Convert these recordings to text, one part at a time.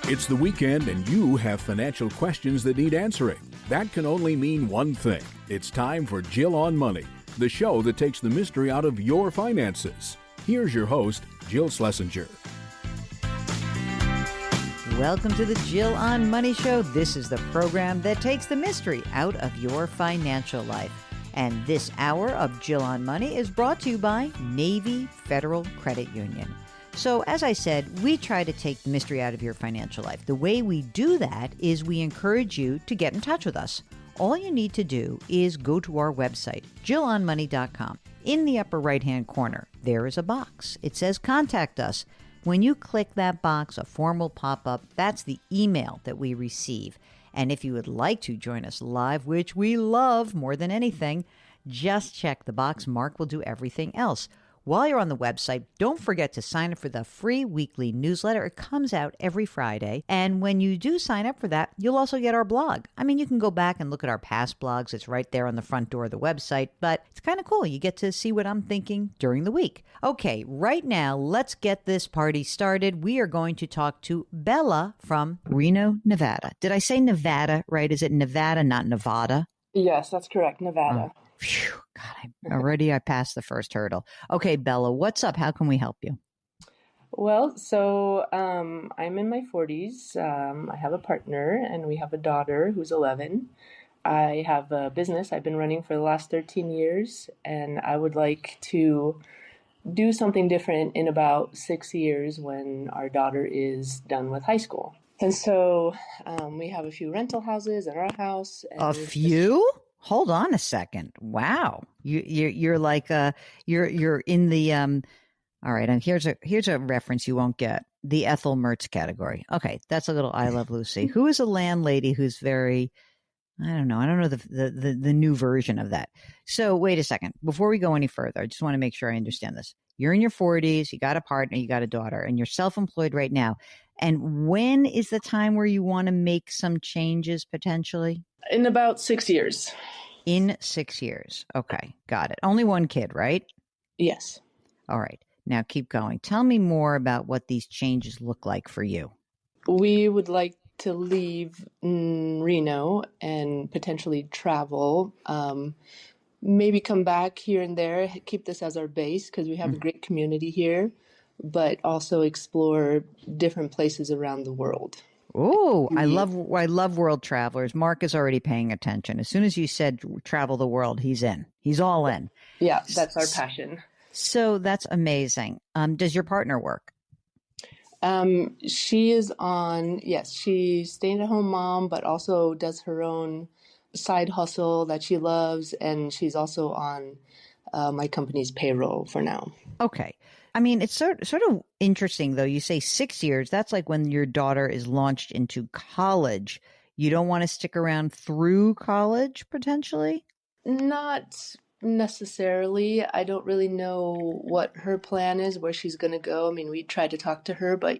It's the weekend and you have financial questions that need answering. That can only mean one thing. It's time for Jill on Money, the show that takes the mystery out of your finances. Here's your host, Jill Schlesinger. Welcome to the Jill on Money Show. This is the program that takes the mystery out of your financial life. And this hour of Jill on Money is brought to you by Navy Federal Credit Union. So, as I said, we try to take the mystery out of your financial life. The way we do that is we encourage you to get in touch with us. All you need to do is go to our website, jillonmoney.com. In the upper right-hand corner, there is a box. It says Contact Us. When you click that box, a form will pop up. That's the email that we receive. And if you would like to join us live, which we love more than anything, just check the box. Mark will do everything else. While you're on the website, don't forget to sign up for the free weekly newsletter. It comes out every Friday. And when you do sign up for that, you'll also get our blog. I mean, you can go back and look at our past blogs. It's right there on the front door of the website. But it's kind of cool. You get to see what I'm thinking during the week. Okay, right now, let's get this party started. We are going to talk to Bella from Reno, Nevada. Did I say Nevada right? Is it Nevada, not Nevada? Yes, that's correct. Nevada. Oh. Phew, God, I passed the first hurdle. Okay, Bella, what's up? How can we help you? Well, so I'm in my 40s. I have a partner and we have a daughter who's 11. I have a business I've been running for the last 13 years, and I would like to do something different in about 6 years when our daughter is done with high school. And so we have a few rental houses in our house. And a few? Hold on a second. Wow. You're like, you're in the, all right. And here's a reference you won't get. The Ethel Mertz category. Okay. That's a little I Love Lucy. Who is a landlady who's very, I don't know the new version of that. So wait a second. Before we go any further, I just want to make sure I understand this. You're in your 40s. You got a partner, you got a daughter, and you're self-employed right now. And when is the time where you want to make some changes potentially? In about 6 years. In 6 years. Okay. Got it. Only one kid, right? Yes. All right. Now keep going. Tell me more about what these changes look like for you. We would like to leave Reno and potentially travel. Maybe come back here and there, keep this as our base because we have a great community here, but also explore different places around the world. Oh, I love world travelers. Mark is already paying attention. As soon as you said travel the world, he's in. He's all in. Yeah, that's our passion. So that's amazing. Does your partner work? She is she's staying-at-home mom, but also does her own side hustle that she loves, and she's also on my company's payroll for now. Okay. I mean, it's sort of interesting, though. You say 6 years. That's like when your daughter is launched into college. You don't want to stick around through college, potentially? Not necessarily. I don't really know what her plan is, where she's going to go. I mean, we tried to talk to her, but,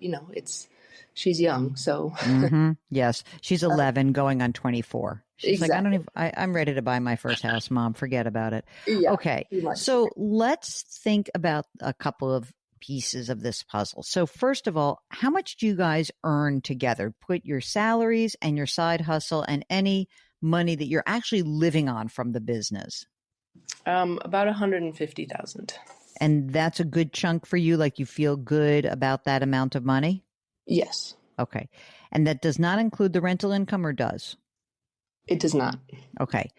she's young, so. Mm-hmm. Yes. She's 11 going on 24. She's exactly. Like, I'm ready to buy my first house, Mom. Forget about it. Yeah, okay. So let's think about a couple of pieces of this puzzle. So first of all, how much do you guys earn together? Put your salaries and your side hustle and any money that you're actually living on from the business. About $150,000. And that's a good chunk for you? Like you feel good about that amount of money? Yes. Okay. And that does not include the rental income, or does? It does not. Okay.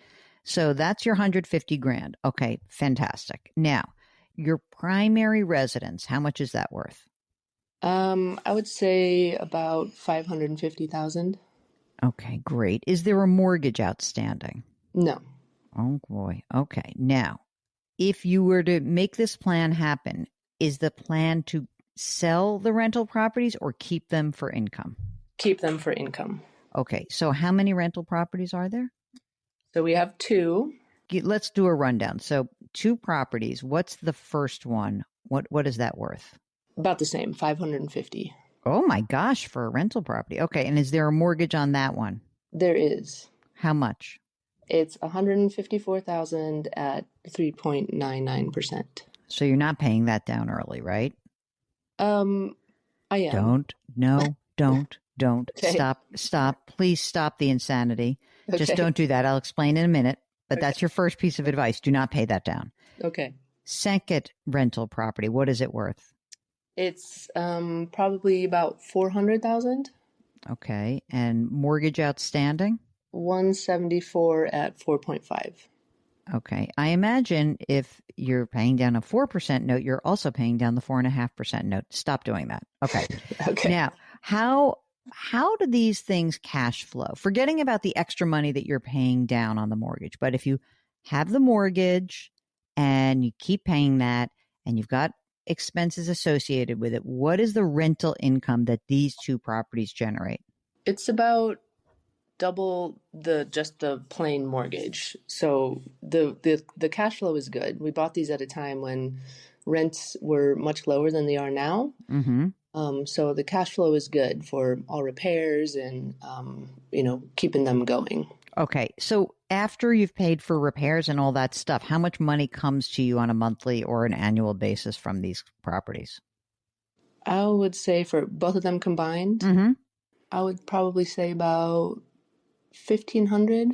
So that's your 150 grand. Okay. Fantastic. Now, your primary residence, how much is that worth? I would say about $550,000. Okay, great. Is there a mortgage outstanding? No. Oh boy. Okay. Now, if you were to make this plan happen, is the plan to sell the rental properties or keep them for income? Keep them for income. Okay. So how many rental properties are there? So we have 2. Let's do a rundown. So 2 properties. What's the first one? What is that worth? About the same, $550,000. Oh my gosh, for a rental property. Okay. And is there a mortgage on that one? There is. How much? It's $154,000 at 3.99%. So you're not paying that down early, right? I am. Don't Don't Okay. stop. Please stop the insanity. Just Okay. don't do that. I'll explain in a minute. But Okay. that's your first piece of advice. Do not pay that down. Okay. Second rental property. What is it worth? It's probably about 400,000. Okay. And mortgage outstanding? 174 at 4.5. Okay. I imagine if you're paying down a 4% note, you're also paying down the 4.5% note. Stop doing that. Okay. Okay. Now, how do these things cash flow? Forgetting about the extra money that you're paying down on the mortgage. But if you have the mortgage and you keep paying that and you've got expenses associated with it, what is the rental income that these two properties generate? It's about double just the plain mortgage. So the cash flow is good. We bought these at a time when rents were much lower than they are now. Mm-hmm. So the cash flow is good for all repairs and keeping them going. Okay. So after you've paid for repairs and all that stuff, how much money comes to you on a monthly or an annual basis from these properties? I would say for both of them combined, Mm-hmm. I would probably say about 1,500.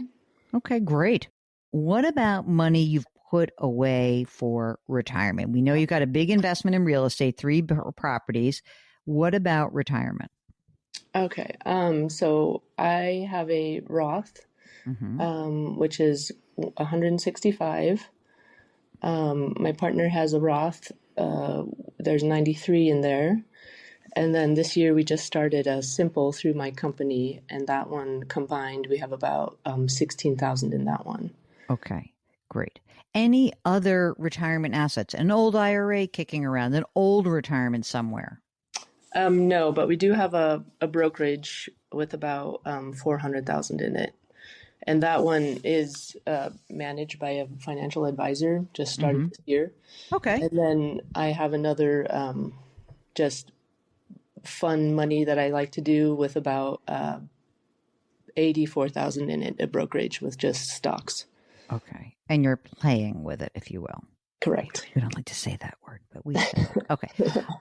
Okay, great. What about money you've put away for retirement? We know you've got a big investment in real estate, 3 properties. What about retirement? Okay. So I have a Roth, Mm-hmm. which is 165. My partner has a Roth. There's 93 in there. And then this year we just started a simple through my company, and that one combined, we have about 16,000 in that one. Okay, great. Any other retirement assets? An old IRA kicking around, an old retirement somewhere? No, but we do have a brokerage with about 400,000 in it. And that one is managed by a financial advisor, just started this year. Okay. And then I have another just fun money that I like to do with about 84,000 in it, a brokerage with just stocks. Okay. And you're playing with it, if you will. Correct. We don't like to say that word, but we say it. Okay.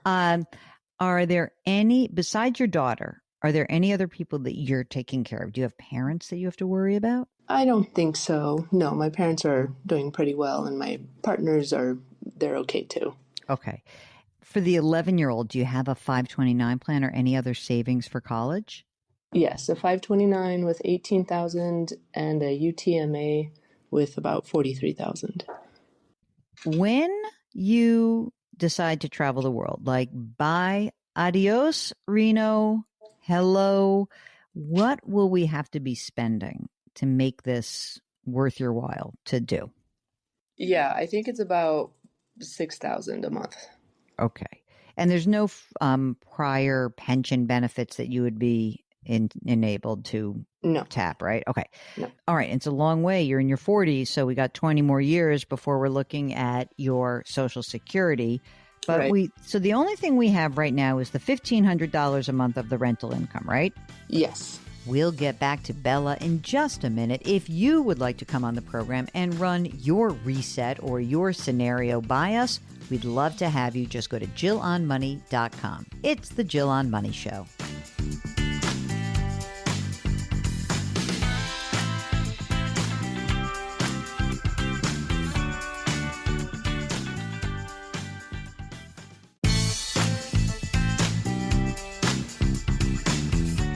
Are there any, besides your daughter, are there any other people that you're taking care of? Do you have parents that you have to worry about? I don't think so. No, my parents are doing pretty well, and my partners they're okay too. Okay. For the 11-year-old, do you have a 529 plan or any other savings for college? Yes, a 529 with 18,000 and a UTMA with about 43,000. When you decide to travel the world, like bye, adios, Reno, hello, what will we have to be spending to make this worth your while to do? Yeah, I think it's about 6,000 a month. Okay. And there's no prior pension benefits that you would be enabled to No. tap, right? Okay. No. All right. It's a long way. You're in your 40s, so we got 20 more years before we're looking at your Social Security. But Right. so the only thing we have right now is the $1,500 a month of the rental income, right? Yes. We'll get back to Bella in just a minute. If you would like to come on the program and run your reset or your scenario by us, we'd love to have you. Just go to JillOnMoney.com. It's the Jill on Money Show.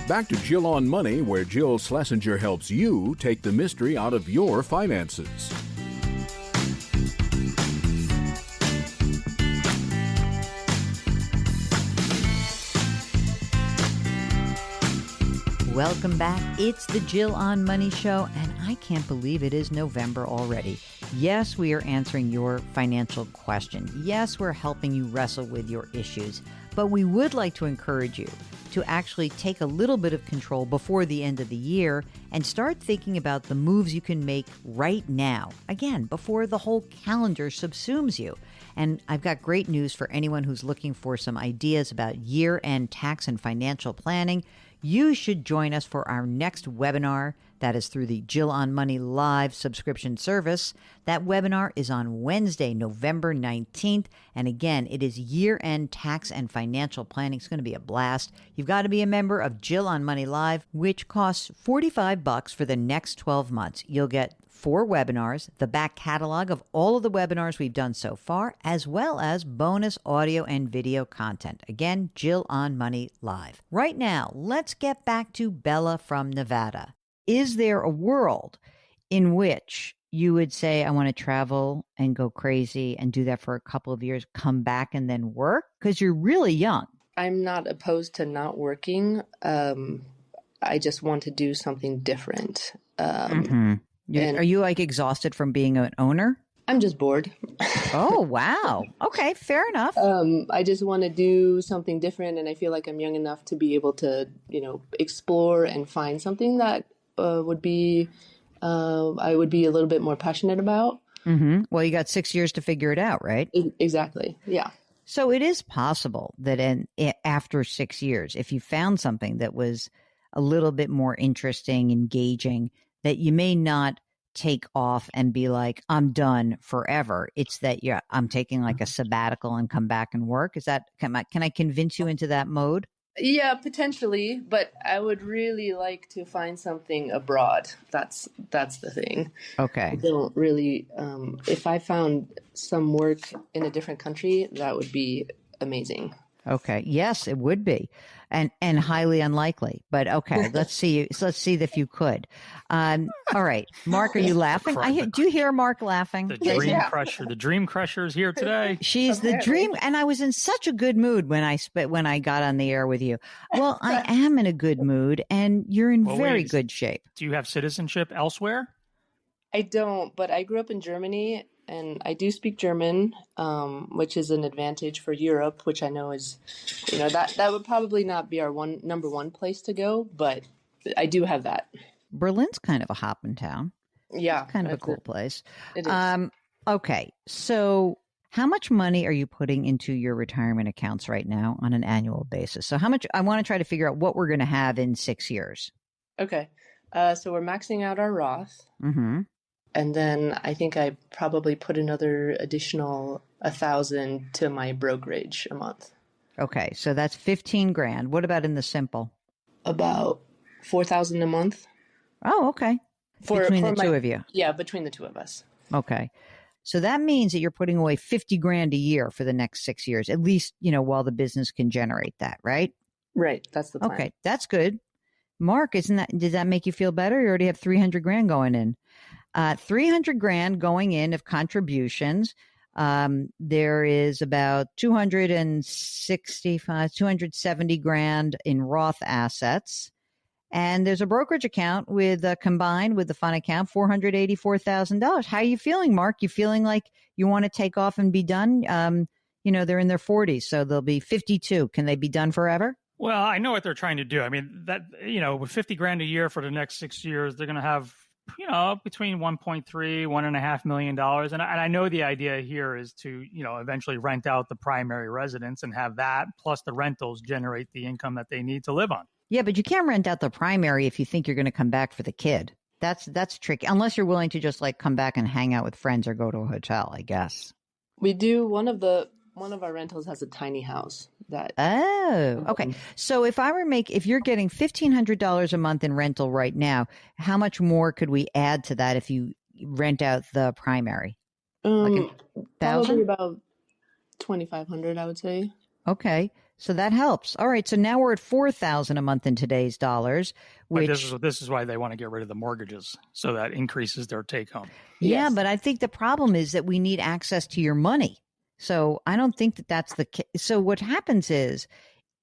Back to Jill on Money, where Jill Schlesinger helps you take the mystery out of your finances. Welcome back. It's the Jill on Money Show, and I can't believe it is November already. Yes, we are answering your financial questions. Yes, we're helping you wrestle with your issues, but we would like to encourage you to actually take a little bit of control before the end of the year and start thinking about the moves you can make right now. Again, before the whole calendar subsumes you. And I've got great news for anyone who's looking for some ideas about year-end tax and financial planning. You should join us for our next webinar. That is through the Jill on Money Live subscription service. That webinar is on Wednesday, November 19th. And again, it is year-end tax and financial planning. It's going to be a blast. You've got to be a member of Jill on Money Live, which costs $45 for the next 12 months. You'll get 4 webinars, the back catalog of all of the webinars we've done so far, as well as bonus audio and video content. Again, Jill on Money Live. Right now, let's get back to Bella from Nevada. Is there a world in which you would say, I want to travel and go crazy and do that for a couple of years, come back and then work? Because you're really young. I'm not opposed to not working. I just want to do something different. Are you like exhausted from being an owner? I'm just bored. Oh, wow. Okay, fair enough. I just want to do something different, and I feel like I'm young enough to be able to, explore and find something that I would be a little bit more passionate about. Mm-hmm. Well, you got 6 years to figure it out, right? Exactly. Yeah. So it is possible that after 6 years, if you found something that was a little bit more interesting, engaging, that you may not take off and be like, I'm done forever. It's that I'm taking like a sabbatical and come back and work. Can I convince you into that mode? Yeah, potentially, but I would really like to find something abroad. That's the thing. Okay. I don't really, if I found some work in a different country, that would be amazing. Okay. Yes, it would be, and highly unlikely. But okay, let's see. Let's see if you could. All right, Mark, are you laughing? Do you hear Mark laughing? The dream crusher. The dream crusher is here today. She's the dream, and I was in such a good mood when I got on the air with you. Well, I am in a good mood, and you're in very good shape. Do you have citizenship elsewhere? I don't, but I grew up in Germany. And I do speak German, which is an advantage for Europe, which I know is, that would probably not be our number one place to go, but I do have that. Berlin's kind of a hopping town. Yeah. It's kind of a cool place. It is. Okay. So how much money are you putting into your retirement accounts right now on an annual basis? So how much, I want to try to figure out what we're going to have in 6 years. Okay. So we're maxing out our Roth. Mm-hmm. And then I think I probably put another additional 1,000 to my brokerage a month. Okay, so that's 15 grand. What about in the simple? About 4,000 a month. Oh, okay. Between the two of you. Yeah, between the two of us. Okay. So that means that you're putting away 50 grand a year for the next 6 years, at least, while the business can generate that, right? Right. That's the plan. Okay, that's good. Mark, does that make you feel better? You already have 300 grand going in. 300 grand going in of contributions. There is about 270 grand in Roth assets. And there's a brokerage account with combined with the fund account, $484,000. How are you feeling, Mark? You feeling like you want to take off and be done? They're in their 40s, so they'll be 52. Can they be done forever? Well, I know what they're trying to do. I mean, that, with 50 grand a year for the next 6 years, they're going to have between $1.3–1.5 million. And I know the idea here is to, eventually rent out the primary residence and have that plus the rentals generate the income that they need to live on. Yeah, but you can't rent out the primary if you think you're going to come back for the kid. That's tricky, unless you're willing to just like come back and hang out with friends or go to a hotel, I guess. We do. One of our rentals has a tiny house. Okay. So if you're getting $1,500 a month in rental right now, how much more could we add to that if you rent out the primary? Like probably about 2,500, I would say. Okay. So that helps. All right. So now we're at 4,000 a month in today's dollars, which this is why they want to get rid of the mortgages. So that increases their take home. Yeah. But I think the problem is that we need access to your money. So I don't think that's the case. So what happens is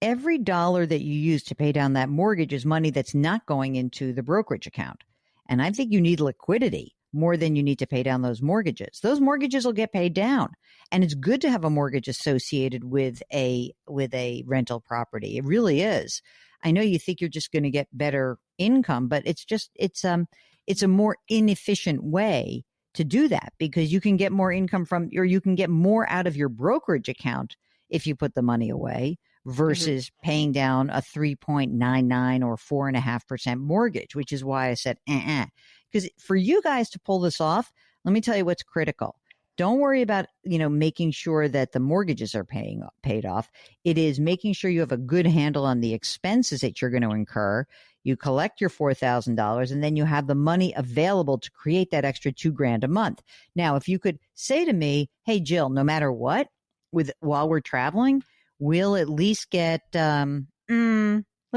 every dollar that you use to pay down that mortgage is money that's not going into the brokerage account. And I think you need liquidity more than you need to pay down those mortgages. Those mortgages will get paid down. And it's good to have a mortgage associated with a rental property. It really is. I know you think you're just going to get better income, but it's a more inefficient way to do that, because you can get more income from, or you can get more out of your brokerage account if you put the money away versus paying down a 3.99 or 4.5% mortgage, which is why I said, because for you guys to pull this off, let me tell you what's critical. Don't worry about, making sure that the mortgages are paid off. It is making sure you have a good handle on the expenses that you're going to incur. You collect your $4,000 and then you have the money available to create that extra $2,000 a month. Now, if you could say to me, hey, Jill, no matter what, while we're traveling, we'll at least get, let's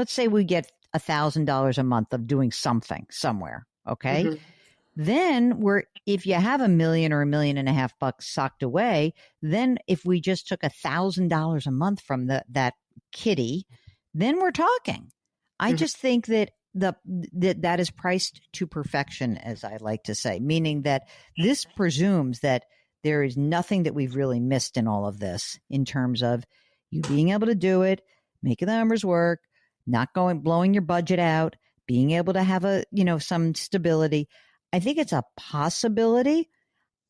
say we get $1,000 a month of doing something somewhere. Okay. Then if you have $1 million or $1.5 million bucks socked away, then if we just took $1,000 a month from that kitty, then we're talking. I just think that that is priced to perfection, as I like to say, meaning that this presumes that there is nothing that we've really missed in all of this in terms of you being able to do it, making the numbers work, not blowing your budget out, being able to have some stability. I think it's a possibility.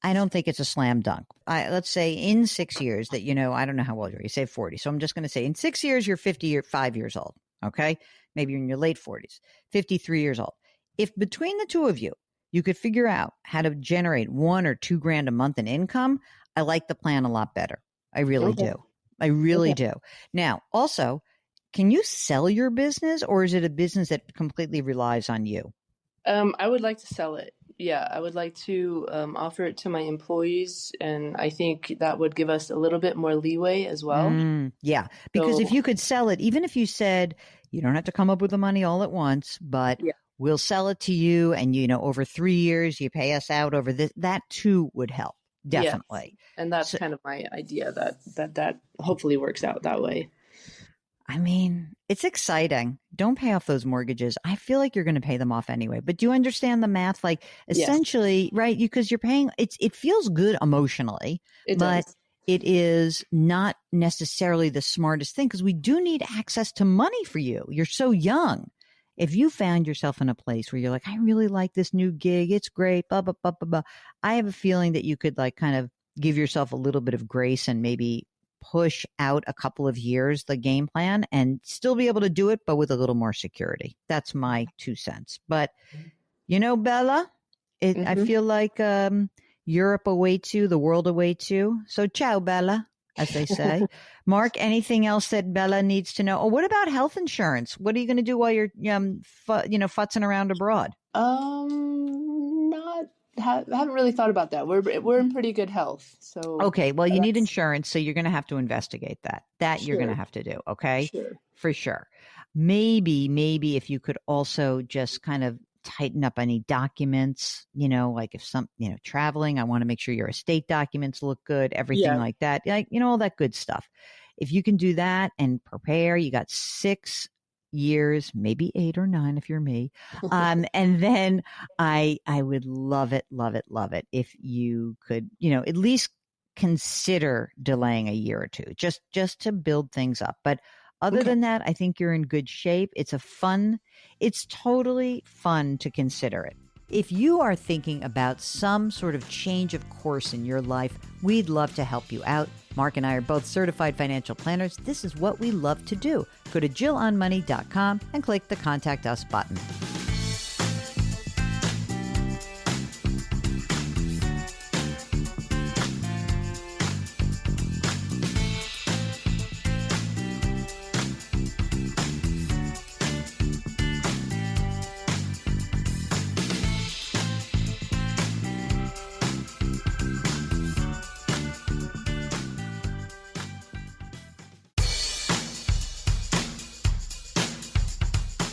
I don't think it's a slam dunk. Let's say in 6 years that, I don't know how old you are. You say 40. So I'm just going to say in 6 years, you're 5 years old. Okay. Maybe you're in your late 40s, 53 years old. If between the two of you, you could figure out how to generate $1,000 or $2,000 a month in income, I like the plan a lot better. I really do. I really do. Now, also, can you sell your business, or is it a business that completely relies on you? I would like to sell it. Yeah, I would like to offer it to my employees, and I think that would give us a little bit more leeway as well. Yeah, because if you could sell it, even if you said you don't have to come up with the money all at once, but we'll sell it to you, and over 3 years you pay us out over this, that too would help. Definitely. Yes. And that's kind of my idea, that hopefully works out that way. I mean, it's exciting. Don't pay off those mortgages. I feel like you're going to pay them off anyway. But do you understand the math? Like, essentially, right? Because you're paying, it feels good emotionally, but it is not necessarily the smartest thing, because we do need access to money for you. You're so young. If you found yourself in a place where you're like, I really like this new gig, it's great, blah, blah, blah, blah, blah. I have a feeling that you could kind of give yourself a little bit of grace and maybe push out a couple of years the game plan and still be able to do it, but with a little more security. That's my 2 cents. But, Bella, I feel like Europe awaits you, the world awaits you. So ciao, Bella, as they say. Mark, anything else that Bella needs to know? Oh, what about health insurance? What are you going to do while you're, futzing around abroad? I haven't really thought about that. We're in pretty good health. So okay, well, you need insurance, so you're going to have to investigate that. You're going to have to do, okay? Sure. For sure. Maybe if you could also just kind of tighten up any documents, like if traveling, I want to make sure your estate documents look good, everything like that, all that good stuff. If you can do that and prepare, you got 6 years, maybe 8 or 9 if you're me. And then I would love it if you could, at least consider delaying a year or two, just to build things up. But other than that, I think you're in good shape. It's totally fun to consider it. If you are thinking about some sort of change of course in your life, we'd love to help you out. Mark and I are both certified financial planners. This is what we love to do. Go to JillOnMoney.com and click the Contact Us button.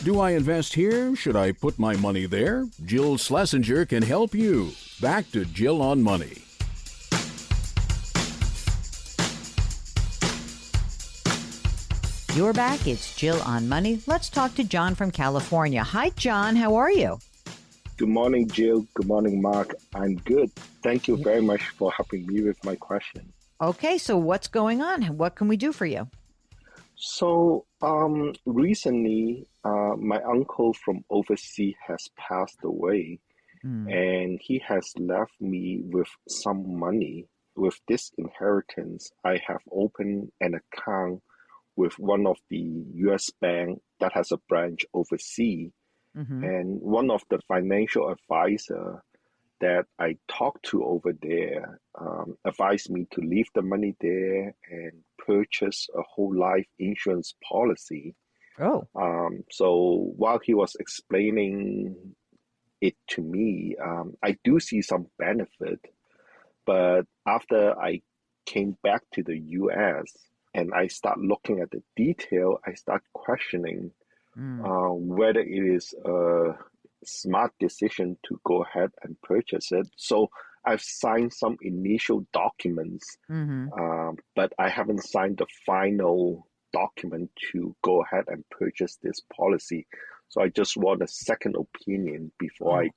Do I invest here? Should I put my money there? Jill Schlesinger can help you. Back to Jill on Money. You're back. It's Jill on Money. Let's talk to John from California. Hi, John. How are you? Good morning, Jill. Good morning, Mark. I'm good. Thank you very much for helping me with my question. Okay, so what's going on? What can we do for you? So recently, my uncle from overseas has passed away, and he has left me with some money. With this inheritance, I have opened an account with one of the US bank that has a branch overseas. And one of the financial advisor that I talked to over there advised me to leave the money there and purchase a whole life insurance policy. Oh. So while he was explaining it to me, I do see some benefit. But after I came back to the US and I start looking at the detail, I start questioning whether it is a smart decision to go ahead and purchase it. So I've signed some initial documents, but I haven't signed the final document to go ahead and purchase this policy. So I just want a second opinion before I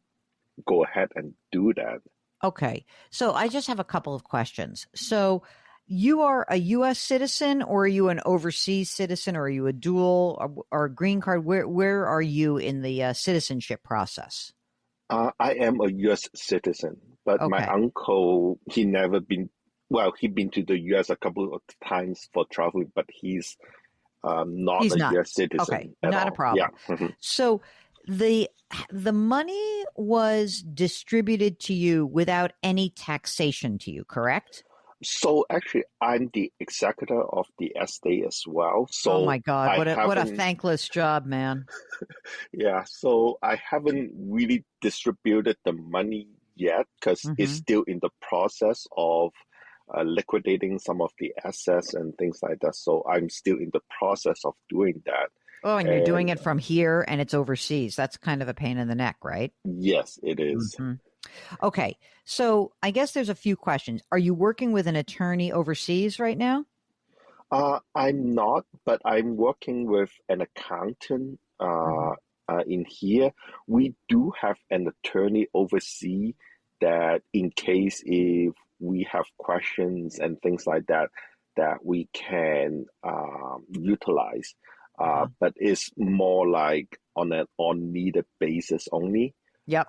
go ahead and do that. Okay. So I just have a couple of questions. So you are a U.S. citizen, or are you an overseas citizen, or are you a dual or a green card? Where are you in the citizenship process? I am a U.S. citizen, but my uncle, he'd been to the U.S. a couple of times for traveling, but he's not a U.S. citizen. Okay, not a problem. Yeah. So the money was distributed to you without any taxation to you, correct? So actually, I'm the executor of the estate as well. So oh my God, what a thankless job, man. Yeah, so I haven't really distributed the money yet because it's still in the process of liquidating some of the assets and things like that. So I'm still in the process of doing that. Oh, and you're doing it from here and it's overseas. That's kind of a pain in the neck, right? Yes, it is. Okay. So I guess there's a few questions. Are you working with an attorney overseas right now? I'm not, but I'm working with an accountant in here. We do have an attorney overseas that in case if we have questions and things like that, that we can utilize. But it's more like on an on-needed basis only. Yep.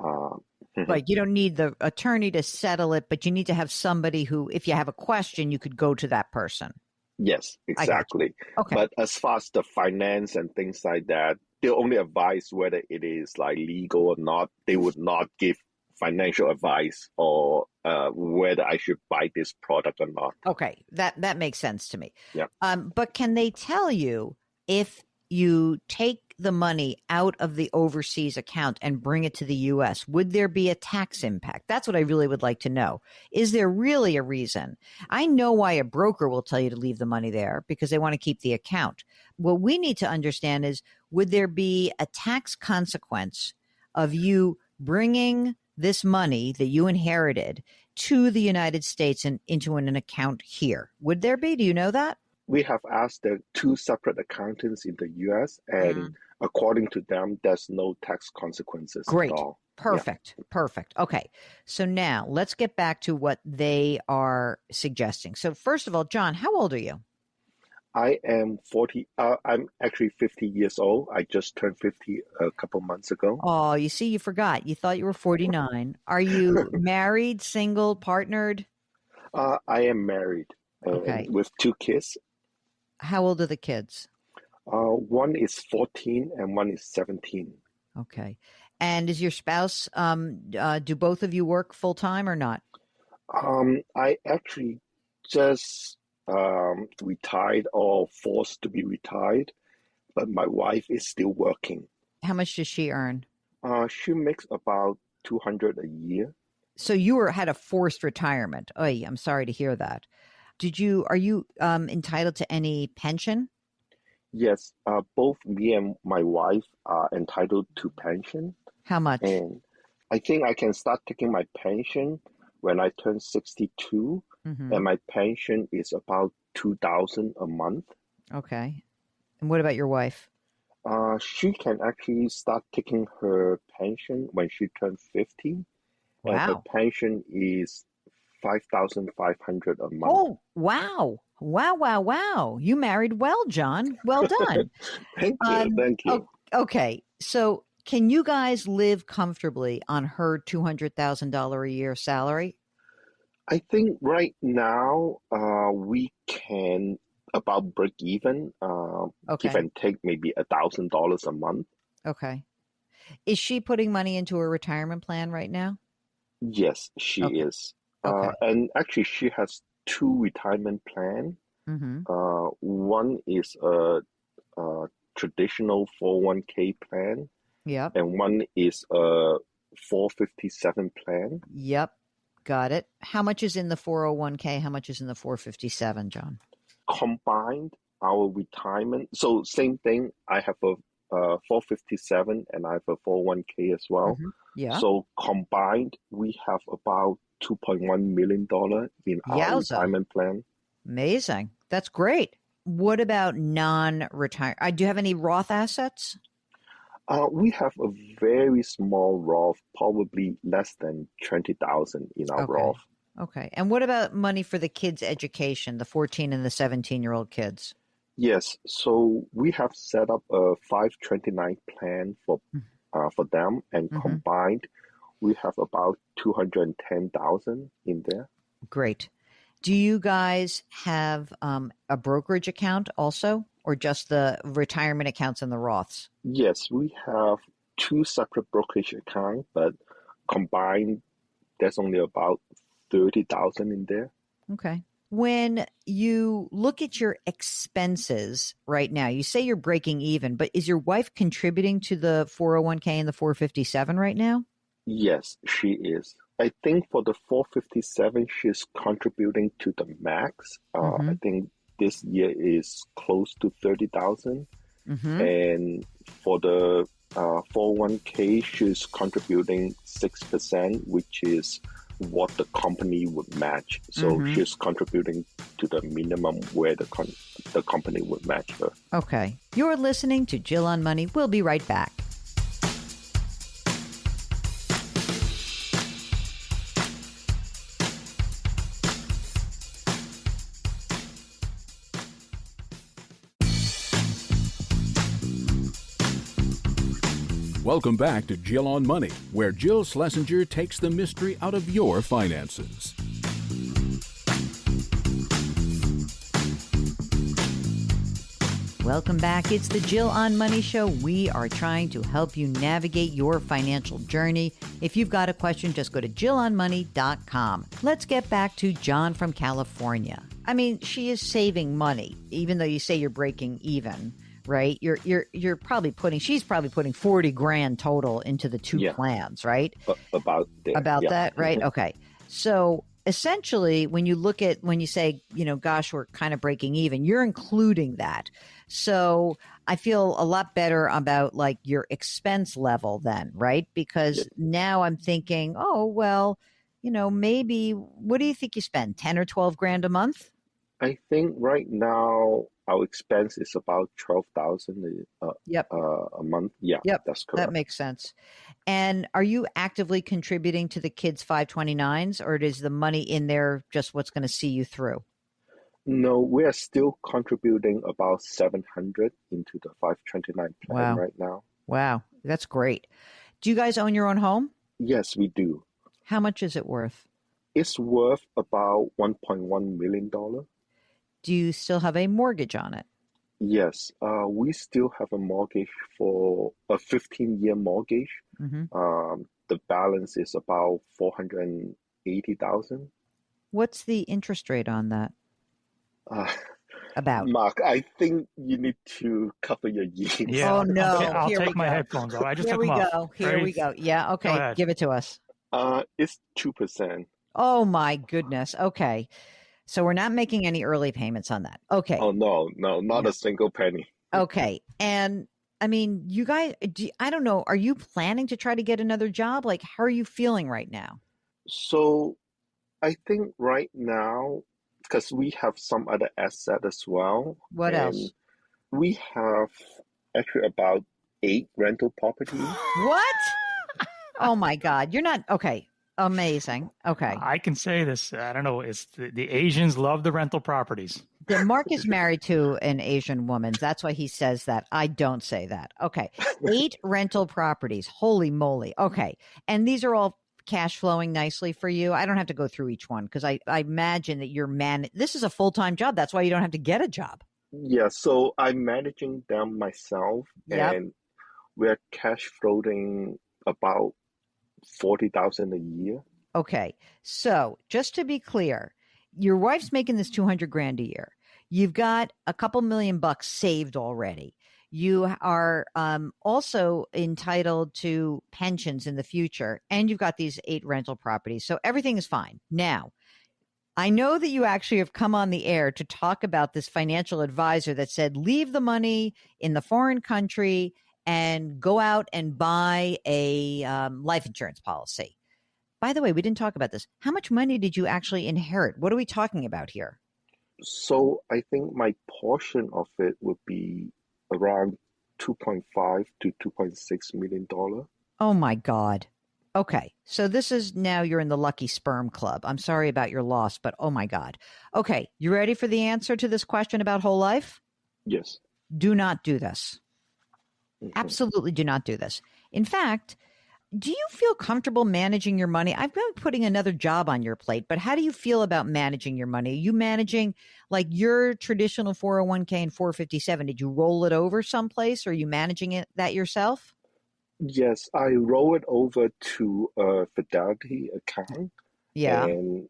Like you don't need the attorney to settle it, but you need to have somebody who, if you have a question, you could go to that person. Yes, exactly. Okay. But as far as the finance and things like that, they only advise whether it is like legal or not. They would not give financial advice or whether I should buy this product or not. Okay, that makes sense to me. Yeah. But can they tell you if you take the money out of the overseas account and bring it to the U.S., would there be a tax impact? That's what I really would like to know. Is there really a reason? I know why a broker will tell you to leave the money there because they want to keep the account. What we need to understand is, would there be a tax consequence of you bringing this money that you inherited to the United States and into an account here? Would there be? Do you know that? We have asked the two separate accountants in the U.S. and according to them, there's no tax consequences Great. at all. Perfect. Yeah. Perfect. Okay. So now let's get back to what they are suggesting. So first of all, John, how old are you? I am 40. I'm actually 50 years old. I just turned 50 a couple months ago. Oh, you see, you forgot. You thought you were 49. Are you married, single, partnered? I am married with 2 kids. How old are the kids? One is 14 and one is 17. Okay. And is your spouse, do both of you work full time or not? I actually just retired or forced to be retired, but my wife is still working. How much does she earn? She makes about $200 a year. So you had a forced retirement. Oy, I'm sorry to hear that. Are you entitled to any pension? Yes, both me and my wife are entitled to pension. How much? And I think I can start taking my pension when I turn 62, and my pension is about $2,000 a month. Okay. And what about your wife? She can actually start taking her pension when she turns 50. Wow. And her pension is $5,500 a month. Oh, wow. Wow. You married well, John. Well done. Thank you. Okay. So Can you guys live comfortably on her $200,000 a year salary? I think right now we can about break even, give Okay. and take maybe $1,000 a month. Okay. Is she putting money into a retirement plan right now? Yes, she Okay. is. Okay. And actually, she has two retirement plans. Mm-hmm. One is a traditional 401k plan, Yep. and one is a 457 plan. Yep. Got it. How much is in the 401k? How much is in the 457, John? Combined, our retirement. So same thing. I have a 457 and I have a 401k as well. Mm-hmm. Yeah. So combined, we have about $2.1 million in our Yowza. retirement plan. Amazing. That's great. What about non-retire? Do you have any Roth assets? We have a very small Roth, probably less than 20,000 in our Okay. Roth. Okay. And what about money for the kids' education, the 14 and the 17-year-old kids? Yes, so we have set up a 529 plan for them, and Mhm. combined, we have about 210,000 in there. Great. Do you guys have a brokerage account also, or just the retirement accounts and the Roths? Yes, we have two separate brokerage accounts, but combined, there's only about 30,000 in there. Okay. When you look at your expenses right now, you say you're breaking even, but is your wife contributing to the 401k and the 457 right now? Yes, she is. I think for the 457, she's contributing to the max. Mm-hmm. I think this year is close to 30,000. Mm-hmm. And for the 401k, she's contributing 6%, which is what the company would match. So she's contributing to the minimum where the company would match her. Okay. You're listening to Jill on Money. We'll be right back. Welcome back to Jill on Money, where Jill Schlesinger takes the mystery out of your finances. Welcome back. It's the Jill on Money Show. We are trying to help you navigate your financial journey. If you've got a question, just go to jillonmoney.com. Let's get back to John from California. I mean, she is saving money, even though you say you're breaking even, right? You're probably she's probably putting 40 grand total into the two plans, right? About there. About that, right? Okay. So essentially, when you say, gosh, we're kind of breaking even, you're including that. So I feel a lot better about like your expense level then, right? Because now I'm thinking, oh, well, maybe, what do you think you spend? 10 or 12 grand a month? I think right now our expense is about 12,000 a month. Yeah, that's correct. That makes sense. And are you actively contributing to the kids' 529s, or is the money in there just what's going to see you through? No, we are still contributing about 700 into the 529 plan right now. Wow, that's great. Do you guys own your own home? Yes, we do. How much is it worth? It's worth about $1.1 million. Do you still have a mortgage on it? Yes, we still have a mortgage for a 15-year mortgage. Mm-hmm. The balance is about $480,000. What's the interest rate on that? About Mark, I think you need to cover your ears. Yeah, oh no! I'll take my headphones off. I just took them off. Here we go. Yeah, okay. Give it to us. It's 2%. Oh my goodness. Okay, so we're not making any early payments on that. Okay. Oh no, not a single penny. Okay, and I mean, you guys, I don't know. Are you planning to try to get another job? Like, how are you feeling right now? So, I think right now, because we have some other asset as well. What else? We have actually about 8 rental properties. What? Oh my God. You're not, okay. Amazing. Okay. I can say this. I don't know. It's the Asians love the rental properties. Mark is married to an Asian woman. That's why he says that. I don't say that. Okay. 8 rental properties. Holy moly. Okay. And these are all cash flowing nicely for you. I don't have to go through each one because I imagine that this is a full-time job. That's why you don't have to get a job. Yeah, so I'm managing them myself, Yep. and we're cash flowing about 40,000 a year. Okay. So just to be clear, your wife's making this 200 grand a year. You've got a couple $1,000,000 saved already. You are also entitled to pensions in the future, and you've got these 8 rental properties. So everything is fine. Now, I know that you actually have come on the air to talk about this financial advisor that said, leave the money in the foreign country and go out and buy a life insurance policy. By the way, we didn't talk about this. How much money did you actually inherit? What are we talking about here? So I think my portion of it would be around 2.5 to 2.6 million dollar. Oh my God. Okay. So this is now you're in the lucky sperm club. I'm sorry about your loss, but oh my God. Okay. You ready for the answer to this question about whole life? Yes. Do not do this. Mhm. Absolutely do not do this. In fact, do you feel comfortable managing your money? I've been putting another job on your plate, but how do you feel about managing your money? Are you managing like your traditional 401k and 457? Did you roll it over someplace or are you managing that yourself? Yes, I roll it over to a Fidelity account, Yeah. and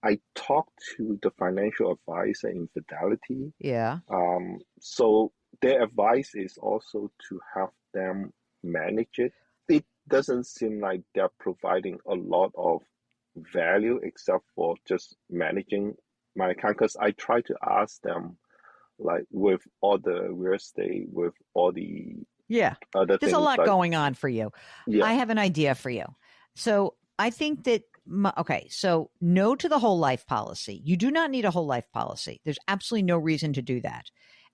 I talked to the financial advisor in Fidelity. Yeah. So their advice is also to have them manage it. It doesn't seem like they're providing a lot of value except for just managing my account. Because I try to ask them, like with all the real estate, with all the Yeah. other There's a things, lot like going on for you. I yeah, have an idea for you. So I think that, okay, so no to the whole life policy. You do not need a whole life policy. There's absolutely no reason to do that.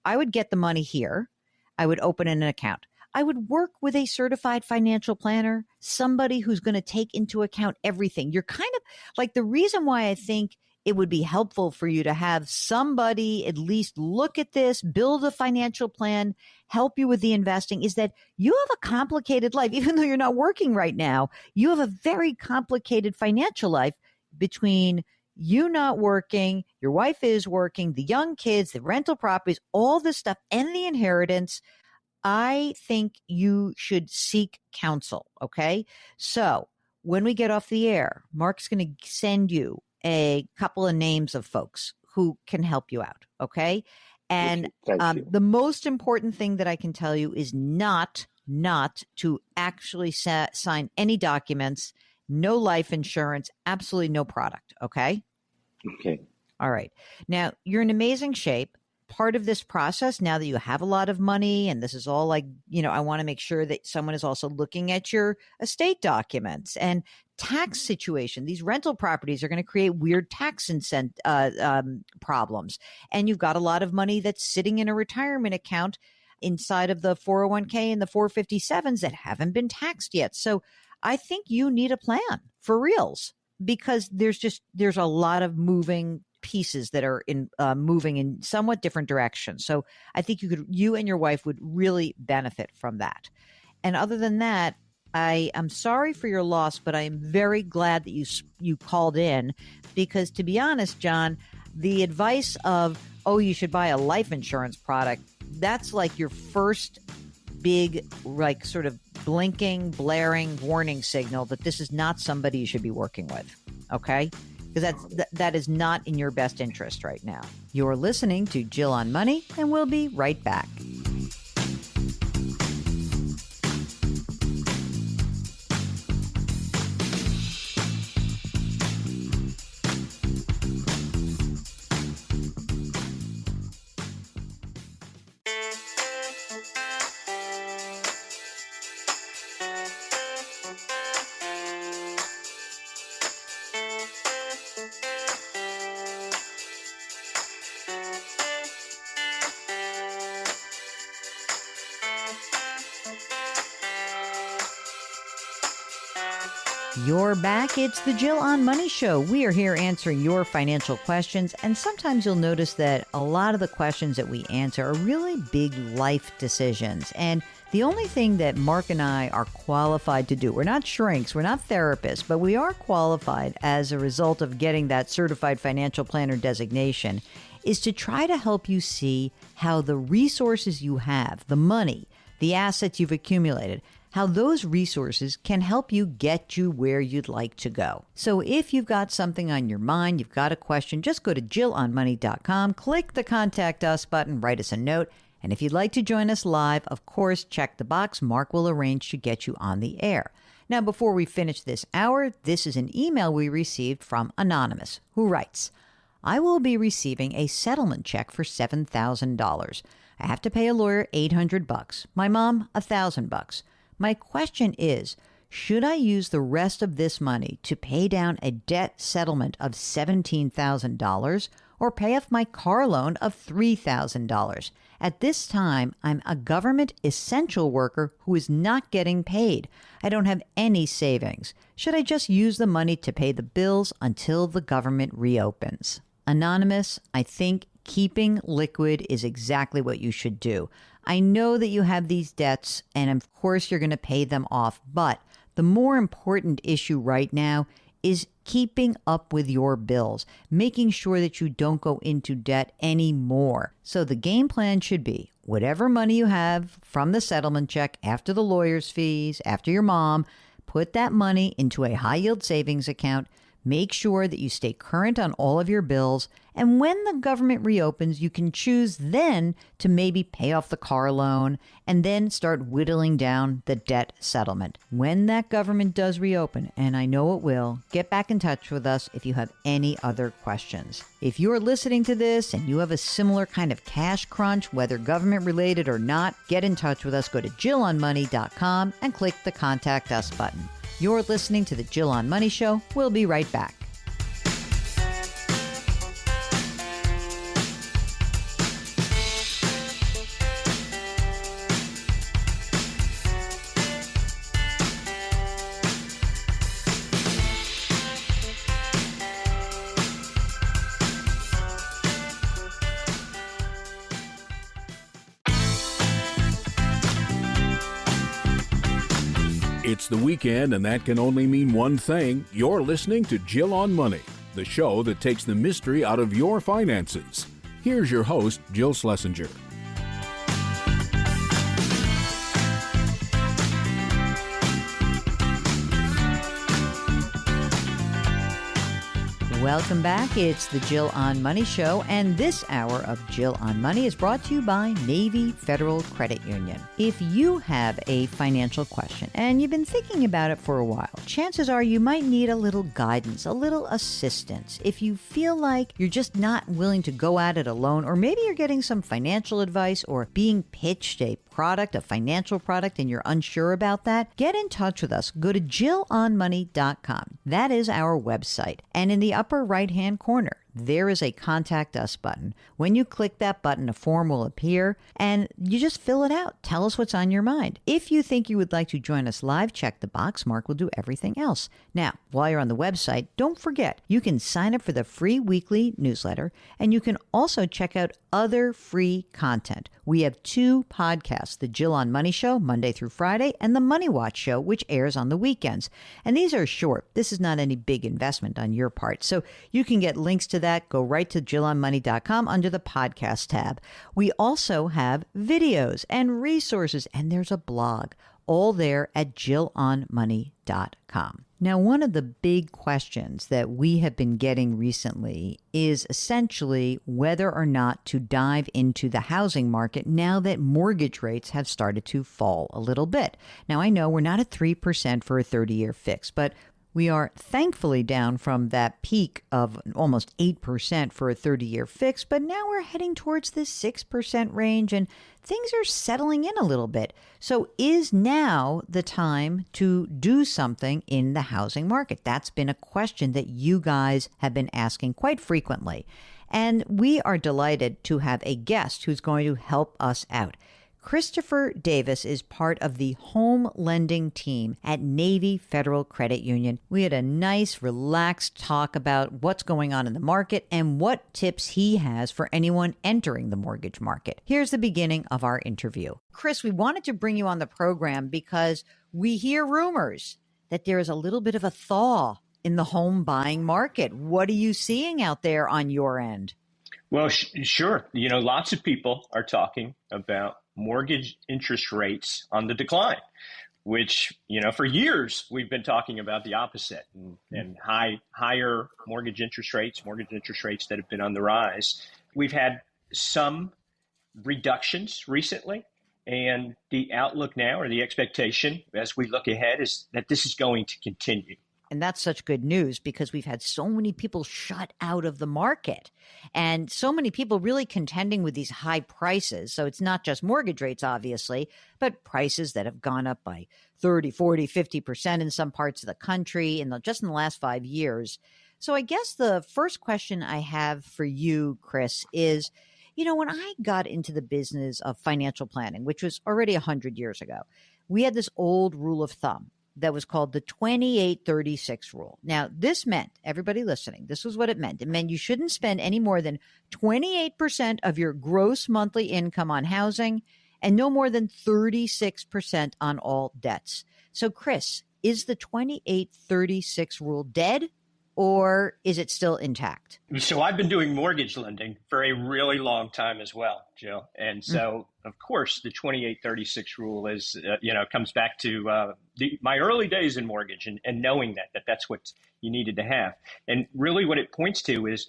I would get the money here. I would open an account. I would work with a certified financial planner, somebody who's going to take into account everything. You're kind of like the reason why I think it would be helpful for you to have somebody at least look at this, build a financial plan, help you with the investing is that you have a complicated life. Even though you're not working right now, you have a very complicated financial life between you not working, your wife is working, the young kids, the rental properties, all this stuff, and the inheritance. I think you should seek counsel. Okay. So when we get off the air, Mark's going to send you a couple of names of folks who can help you out. Okay. And okay, thank you. the most important thing that I can tell you is not to actually sign any documents, no life insurance, absolutely no product. Okay. Okay. All right. Now you're in amazing shape. Part of this process, now that you have a lot of money, and this is all like, I want to make sure that someone is also looking at your estate documents and tax situation. These rental properties are going to create weird tax problems. And you've got a lot of money that's sitting in a retirement account inside of the 401k and the 457s that haven't been taxed yet. So I think you need a plan for reals because there's a lot of moving pieces that are moving in somewhat different directions. So I think you and your wife would really benefit from that. And other than that, I am sorry for your loss, but I am very glad that you called in because to be honest, John, the advice of, you should buy a life insurance product, that's like your first big, like sort of blinking, blaring warning signal that this is not somebody you should be working with. Okay. Because that is not in your best interest right now. You're listening to Jill on Money, and we'll be right back. You're back. It's the Jill on Money Show. We are here answering your financial questions, and sometimes you'll notice that a lot of the questions that we answer are really big life decisions. And the only thing that Mark and I are qualified to do, we're not shrinks, we're not therapists, but we are qualified as a result of getting that certified financial planner designation, is to try to help you see how the resources you have, the money, the assets you've accumulated, how those resources can help you get you where you'd like to go. So if you've got something on your mind, you've got a question, just go to JillOnMoney.com, click the Contact Us button, write us a note, and if you'd like to join us live, of course, check the box. Mark will arrange to get you on the air. Now, before we finish this hour, this is an email we received from Anonymous, who writes, I will be receiving a settlement check for $7,000. I have to pay a lawyer $800. My mom, $1,000. My question is, should I use the rest of this money to pay down a debt settlement of $17,000 or pay off my car loan of $3,000? At this time, I'm a government essential worker who is not getting paid. I don't have any savings. Should I just use the money to pay the bills until the government reopens? Anonymous, I think keeping liquid is exactly what you should do. I know that you have these debts, and of course you're going to pay them off, but the more important issue right now is keeping up with your bills, making sure that you don't go into debt anymore. So the game plan should be whatever money you have from the settlement check, after the lawyer's fees, after your mom, put that money into a high-yield savings account. Make sure that you stay current on all of your bills, and when the government reopens, you can choose then to maybe pay off the car loan and then start whittling down the debt settlement. When that government does reopen, and I know it will, get back in touch with us if you have any other questions. If you're listening to this and you have a similar kind of cash crunch, whether government related or not, get in touch with us. Go to JillOnMoney.com and click the Contact Us button. You're listening to the Jill on Money Show. We'll be right back. It's the weekend, and that can only mean one thing. You're listening to Jill on Money, the show that takes the mystery out of your finances. Here's your host, Jill Schlesinger. Welcome back. It's the Jill on Money Show, and this hour of Jill on Money is brought to you by Navy Federal Credit Union. If you have a financial question and you've been thinking about it for a while, chances are you might need a little guidance, a little assistance. If you feel like you're just not willing to go at it alone, or maybe you're getting some financial advice or being pitched a product, a financial product, and you're unsure about that, get in touch with us. Go to JillOnMoney.com. That is our website. And in the upper right-hand corner, there is a Contact Us button. When you click that button, a form will appear, and you just fill it out. Tell us what's on your mind. If you think you would like to join us live, check the box. Mark will do everything else. Now, while you're on the website, don't forget, you can sign up for the free weekly newsletter, and you can also check out other free content. We have 2 podcasts, the Jill on Money Show, Monday through Friday, and the Money Watch Show, which airs on the weekends. And these are short. This is not any big investment on your part. So you can get links to that. Go right to JillOnMoney.com under the podcast tab. We also have videos and resources, and there's a blog, all there at JillOnMoney.com. Now, one of the big questions that we have been getting recently is essentially whether or not to dive into the housing market now that mortgage rates have started to fall a little bit. Now, I know we're not at 3% for a 30-year fix, but we are thankfully down from that peak of almost 8% for a 30-year fix, but now we're heading towards this 6% range, and things are settling in a little bit. So is now the time to do something in the housing market? That's been a question that you guys have been asking quite frequently. And we are delighted to have a guest who's going to help us out. Christopher Davis is part of the home lending team at Navy Federal Credit Union. We had a nice, relaxed talk about what's going on in the market and what tips he has for anyone entering the mortgage market. Here's the beginning of our interview. Chris, we wanted to bring you on the program because we hear rumors that there is a little bit of a thaw in the home buying market. What are you seeing out there on your end? Well, sure. Lots of people are talking about mortgage interest rates on the decline, which, for years we've been talking about the opposite and higher mortgage interest rates that have been on the rise. We've had some reductions recently, and the outlook now, or the expectation as we look ahead, is that this is going to continue. And that's such good news because we've had so many people shut out of the market and so many people really contending with these high prices. So it's not just mortgage rates, obviously, but prices that have gone up by 30, 40, 50% in some parts of the country just in the last 5 years. So I guess the first question I have for you, Chris, is, when I got into the business of financial planning, which was already 100 years ago, we had this old rule of thumb that was called the 28-36 rule. Now, this meant, everybody listening, this was what it meant. It meant you shouldn't spend any more than 28% of your gross monthly income on housing and no more than 36% on all debts. So, Chris, is the 28-36 rule dead or is it still intact? So I've been doing mortgage lending for a really long time as well, Jill. And so, of course, the 28-36 rule is, comes back to my early days in mortgage and knowing that's what you needed to have. And really what it points to is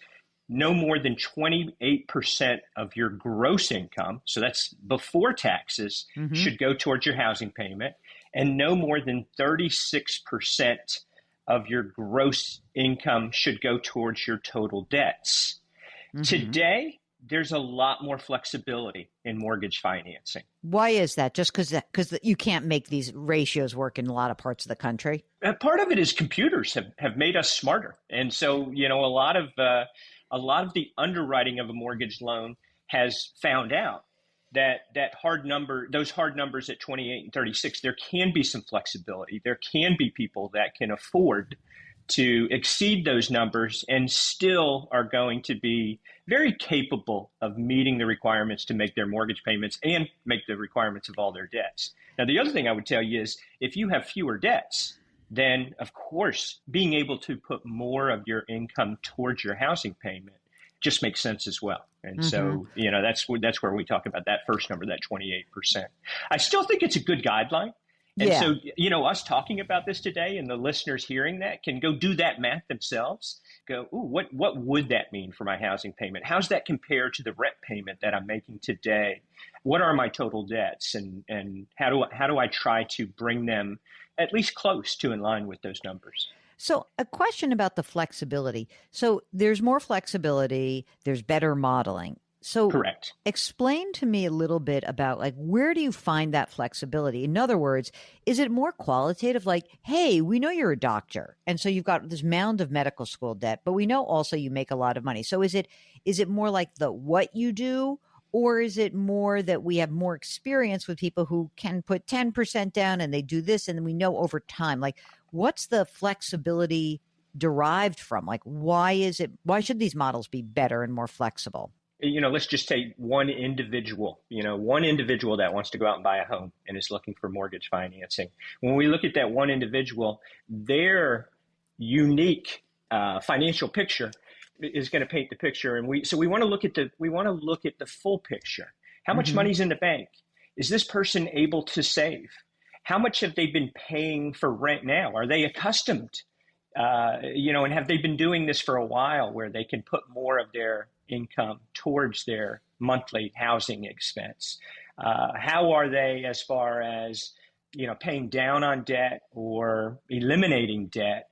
no more than 28% of your gross income, so that's before taxes, should go towards your housing payment, and no more than 36% of your gross income should go towards your total debts. Today, there's a lot more flexibility in mortgage financing. Why is that? Just because you can't make these ratios work in a lot of parts of the country? Part of it is computers have made us smarter. And so, a lot of the underwriting of a mortgage loan has found out those hard numbers at 28 and 36, there can be some flexibility. There can be people that can afford to exceed those numbers and still are going to be very capable of meeting the requirements to make their mortgage payments and make the requirements of all their debts. Now, the other thing I would tell you is if you have fewer debts, then of course, being able to put more of your income towards your housing payment just makes sense as well. And so, that's where we talk about that first number, that 28%. I still think it's a good guideline. And so, us talking about this today and the listeners hearing that can go do that math themselves. Go, what would that mean for my housing payment? How's that compare to the rent payment that I'm making today? What are my total debts? And how do I try to bring them at least close to in line with those numbers? So a question about the flexibility. So there's more flexibility, there's better modeling. So correct. Explain to me a little bit about where do you find that flexibility? In other words, is it more qualitative? Hey, we know you're a doctor. And so you've got this mound of medical school debt, but we know also you make a lot of money. So is it more like the what you do? Or is it more that we have more experience with people who can put 10% down and they do this and we know over time? What's the flexibility derived from? Why should these models be better and more flexible? Let's just take one individual that wants to go out and buy a home and is looking for mortgage financing. When we look at that one individual, their unique financial picture is going to paint the picture. And we want to look at the full picture. How much money's in the bank? Is this person able to save? How much have they been paying for rent now? Are they accustomed? And have they been doing this for a while where they can put more of their income towards their monthly housing expense? How are they as far as, paying down on debt or eliminating debt?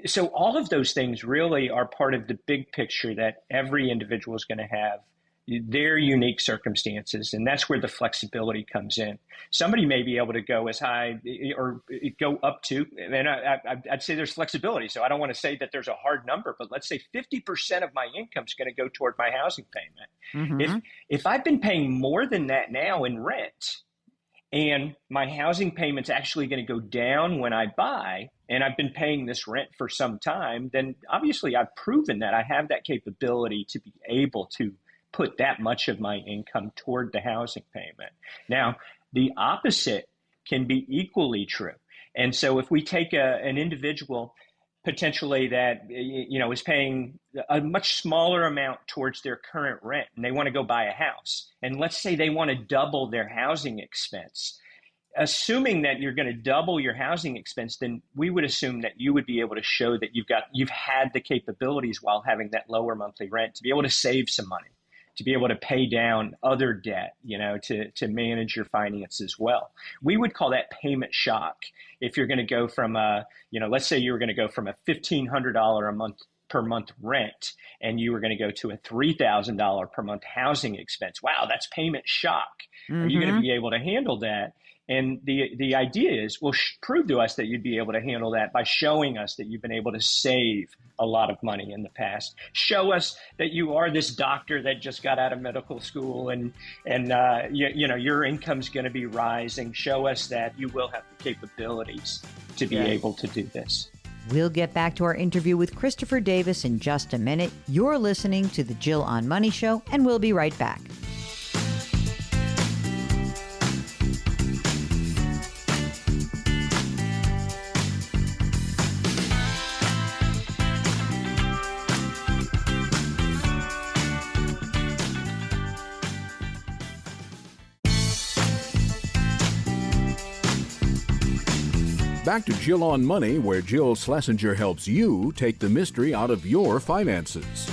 So all of those things really are part of the big picture that every individual is going to have their unique circumstances. And that's where the flexibility comes in. Somebody may be able to go as high or go up to, and I'd say there's flexibility. So I don't want to say that there's a hard number, but let's say 50% of my income is going to go toward my housing payment. Mm-hmm. If I've been paying more than that now in rent, and my housing payment's actually going to go down when I buy, and I've been paying this rent for some time, then obviously I've proven that I have that capability to be able to put that much of my income toward the housing payment. Now, the opposite can be equally true. And so if we take an individual potentially that is paying a much smaller amount towards their current rent, and they want to go buy a house, and let's say they want to double their housing expense, assuming that you're going to double your housing expense, then we would assume that you would be able to show that you've had the capabilities while having that lower monthly rent to be able to save some money, to be able to pay down other debt, to manage your finances well. We would call that payment shock. If you're going to go from let's say you were going to go from a $1,500 per month rent, and you were going to go to a $3,000 per month housing expense. Wow, that's payment shock. Mm-hmm. Are you going to be able to handle that? And the idea is, prove to us that you'd be able to handle that by showing us that you've been able to save a lot of money in the past. Show us that you are this doctor that just got out of medical school and your income's going to be rising. Show us that you will have the capabilities to be able to do this. We'll get back to our interview with Christopher Davis in just a minute. You're listening to the Jill on Money Show, and we'll be right back. Back to Jill on Money, where Jill Schlesinger helps you take the mystery out of your finances.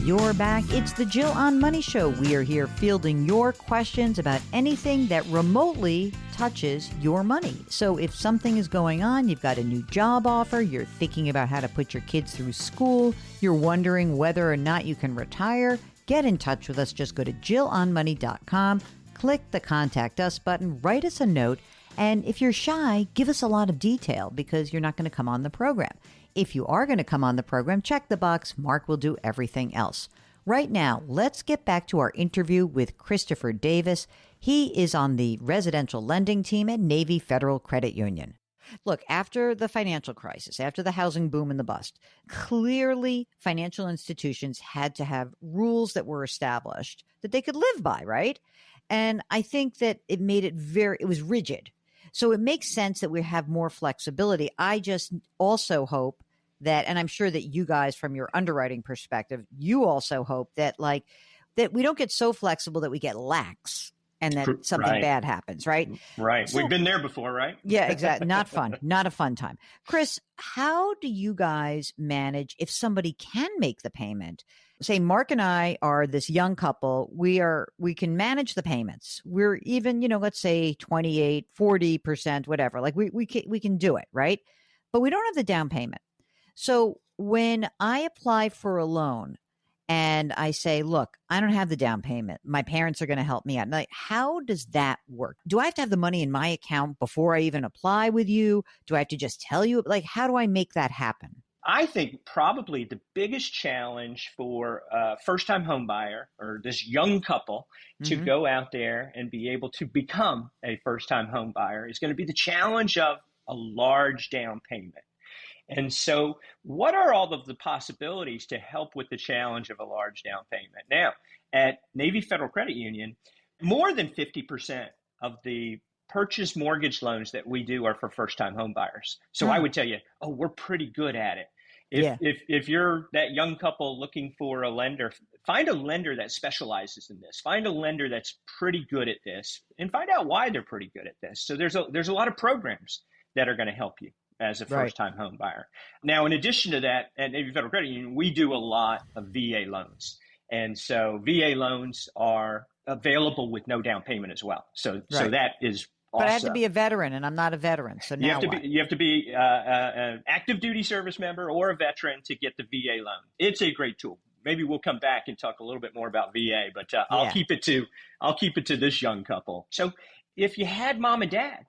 You're back. It's the Jill on Money Show. We are here fielding your questions about anything that remotely touches your money. So if something is going on, you've got a new job offer, you're thinking about how to put your kids through school, you're wondering whether or not you can retire, get in touch with us. Just go to jillonmoney.com, click the Contact Us button, write us a note, and if you're shy, give us a lot of detail because you're not going to come on the program. If you are going to come on the program, check the box. Mark will do everything else. Right now, let's get back to our interview with Christopher Davis. He is on the residential lending team at Navy Federal Credit Union. Look, after the financial crisis, after the housing boom and the bust, clearly financial institutions had to have rules that were established that they could live by, right? And I think that it made it was rigid. So it makes sense that we have more flexibility. I just also hope that, and I'm sure that you guys from your underwriting perspective, you also hope that that we don't get so flexible that we get lax and that something bad happens, right? Right. So, we've been there before, right? Yeah, exactly. Not fun. Not a fun time. Chris, how do you guys manage if somebody can make the payment? Say Mark and I are this young couple. We can manage the payments. We're even, let's say 28, 40%, whatever. We can do it, right? But we don't have the down payment. So when I apply for a loan and I say, look, I don't have the down payment, my parents are going to help me out. How does that work? Do I have to have the money in my account before I even apply with you? Do I have to just tell you? How do I make that happen? I think probably the biggest challenge for a first-time home buyer or this young couple to go out there and be able to become a first-time home buyer is going to be the challenge of a large down payment. And so what are all of the possibilities to help with the challenge of a large down payment? Now, at Navy Federal Credit Union, more than 50% of the purchase mortgage loans that we do are for first-time home buyers. So I would tell you, we're pretty good at it. If you're that young couple looking for a lender, find a lender that specializes in this. Find a lender that's pretty good at this and find out why they're pretty good at this. So there's a lot of programs that are going to help you as a first-time home buyer. Now, in addition to that, at Navy Federal Credit Union, we do a lot of VA loans. And so VA loans are available with no down payment as well. So that is But I have to be a veteran, and I'm not a veteran. So now you have to be an active duty service member or a veteran to get the VA loan. It's a great tool. Maybe we'll come back and talk a little bit more about VA, but I'll keep it to this young couple. So if you had mom and dad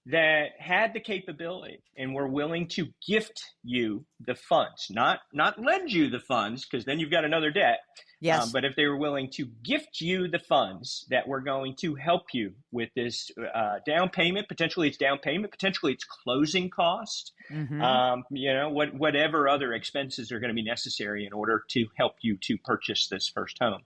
that had the capability and were willing to gift you the funds, not lend you the funds, because then you've got another debt. Yes. But if they were willing to gift you the funds that were going to help you with this down payment, potentially it's down payment, potentially it's closing cost, whatever other expenses are going to be necessary in order to help you to purchase this first home.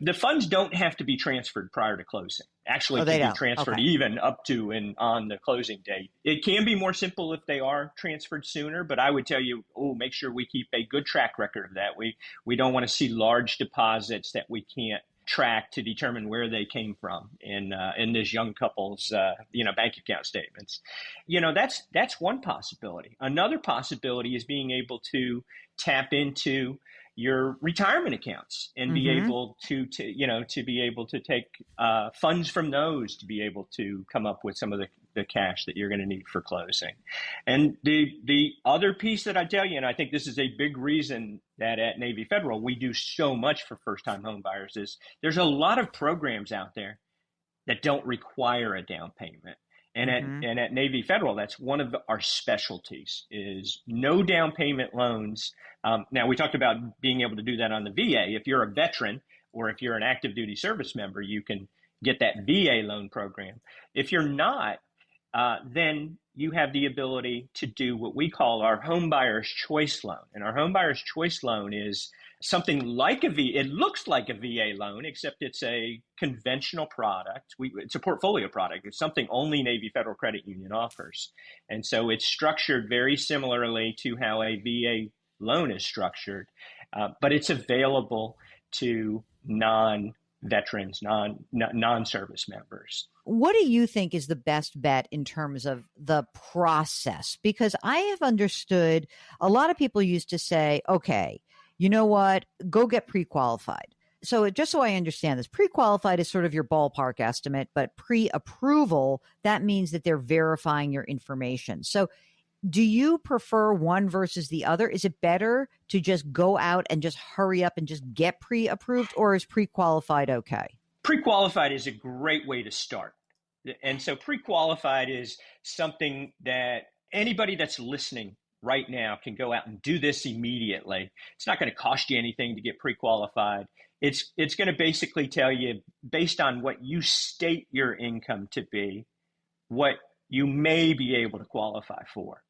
The funds don't have to be transferred prior to closing. Actually, it can be transferred even up to and on the closing date. It can be more simple if they are transferred sooner, but I would tell you, make sure we keep a good track record of that. We don't want to see large deposits that we can't track to determine where they came from in this young couple's bank account statements. That's one possibility. Another possibility is being able to tap into your retirement accounts and be able to be able to take funds from those to be able to come up with some of the cash that you're going to need for closing. And the other piece that I tell you, and I think this is a big reason that at Navy Federal we do so much for first-time home buyers, is there's a lot of programs out there that don't require a down payment. And at Navy Federal, that's one of our specialties, is no down payment loans. Now, we talked about being able to do that on the VA. If you're a veteran or if you're an active duty service member, you can get that VA loan program. If you're not, then you have the ability to do what we call our home buyer's choice loan. And our home buyer's choice loan is something like it looks like a VA loan, except it's a conventional product. It's a portfolio product. It's something only Navy Federal Credit Union offers. And so it's structured very similarly to how a VA loan is structured, but it's available to non-veterans, non-service members. What do you think is the best bet in terms of the process? Because I have understood a lot of people used to say, okay, you know what, go get pre-qualified. So just so I understand this, pre-qualified is sort of your ballpark estimate, but pre-approval, that means that they're verifying your information. So do you prefer one versus the other? Is it better to just go out and just hurry up and just get pre-approved, or is pre-qualified okay? Pre-qualified is a great way to start. And so pre-qualified is something that anybody that's listening right now can go out and do this immediately. It's not going to cost you anything to get pre-qualified. It's going to basically tell you, based on what you state your income to be, what you may be able to qualify for.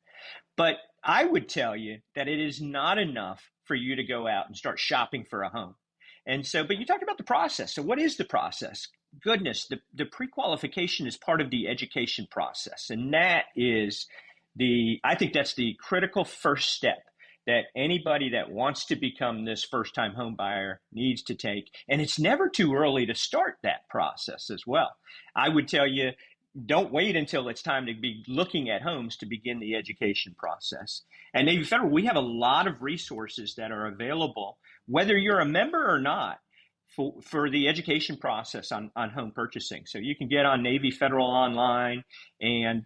But I would tell you that it is not enough for you to go out and start shopping for a home. And so, but you talked about the process. So what is the process? Goodness, the pre-qualification is part of the education process. And that is I think that's the critical first step that anybody that wants to become this first-time home buyer needs to take. And it's never too early to start that process as well. I would tell you, don't wait until it's time to be looking at homes to begin the education process. At Navy Federal, we have a lot of resources that are available, whether you're a member or not, for the education process on home purchasing. So you can get on Navy Federal online, and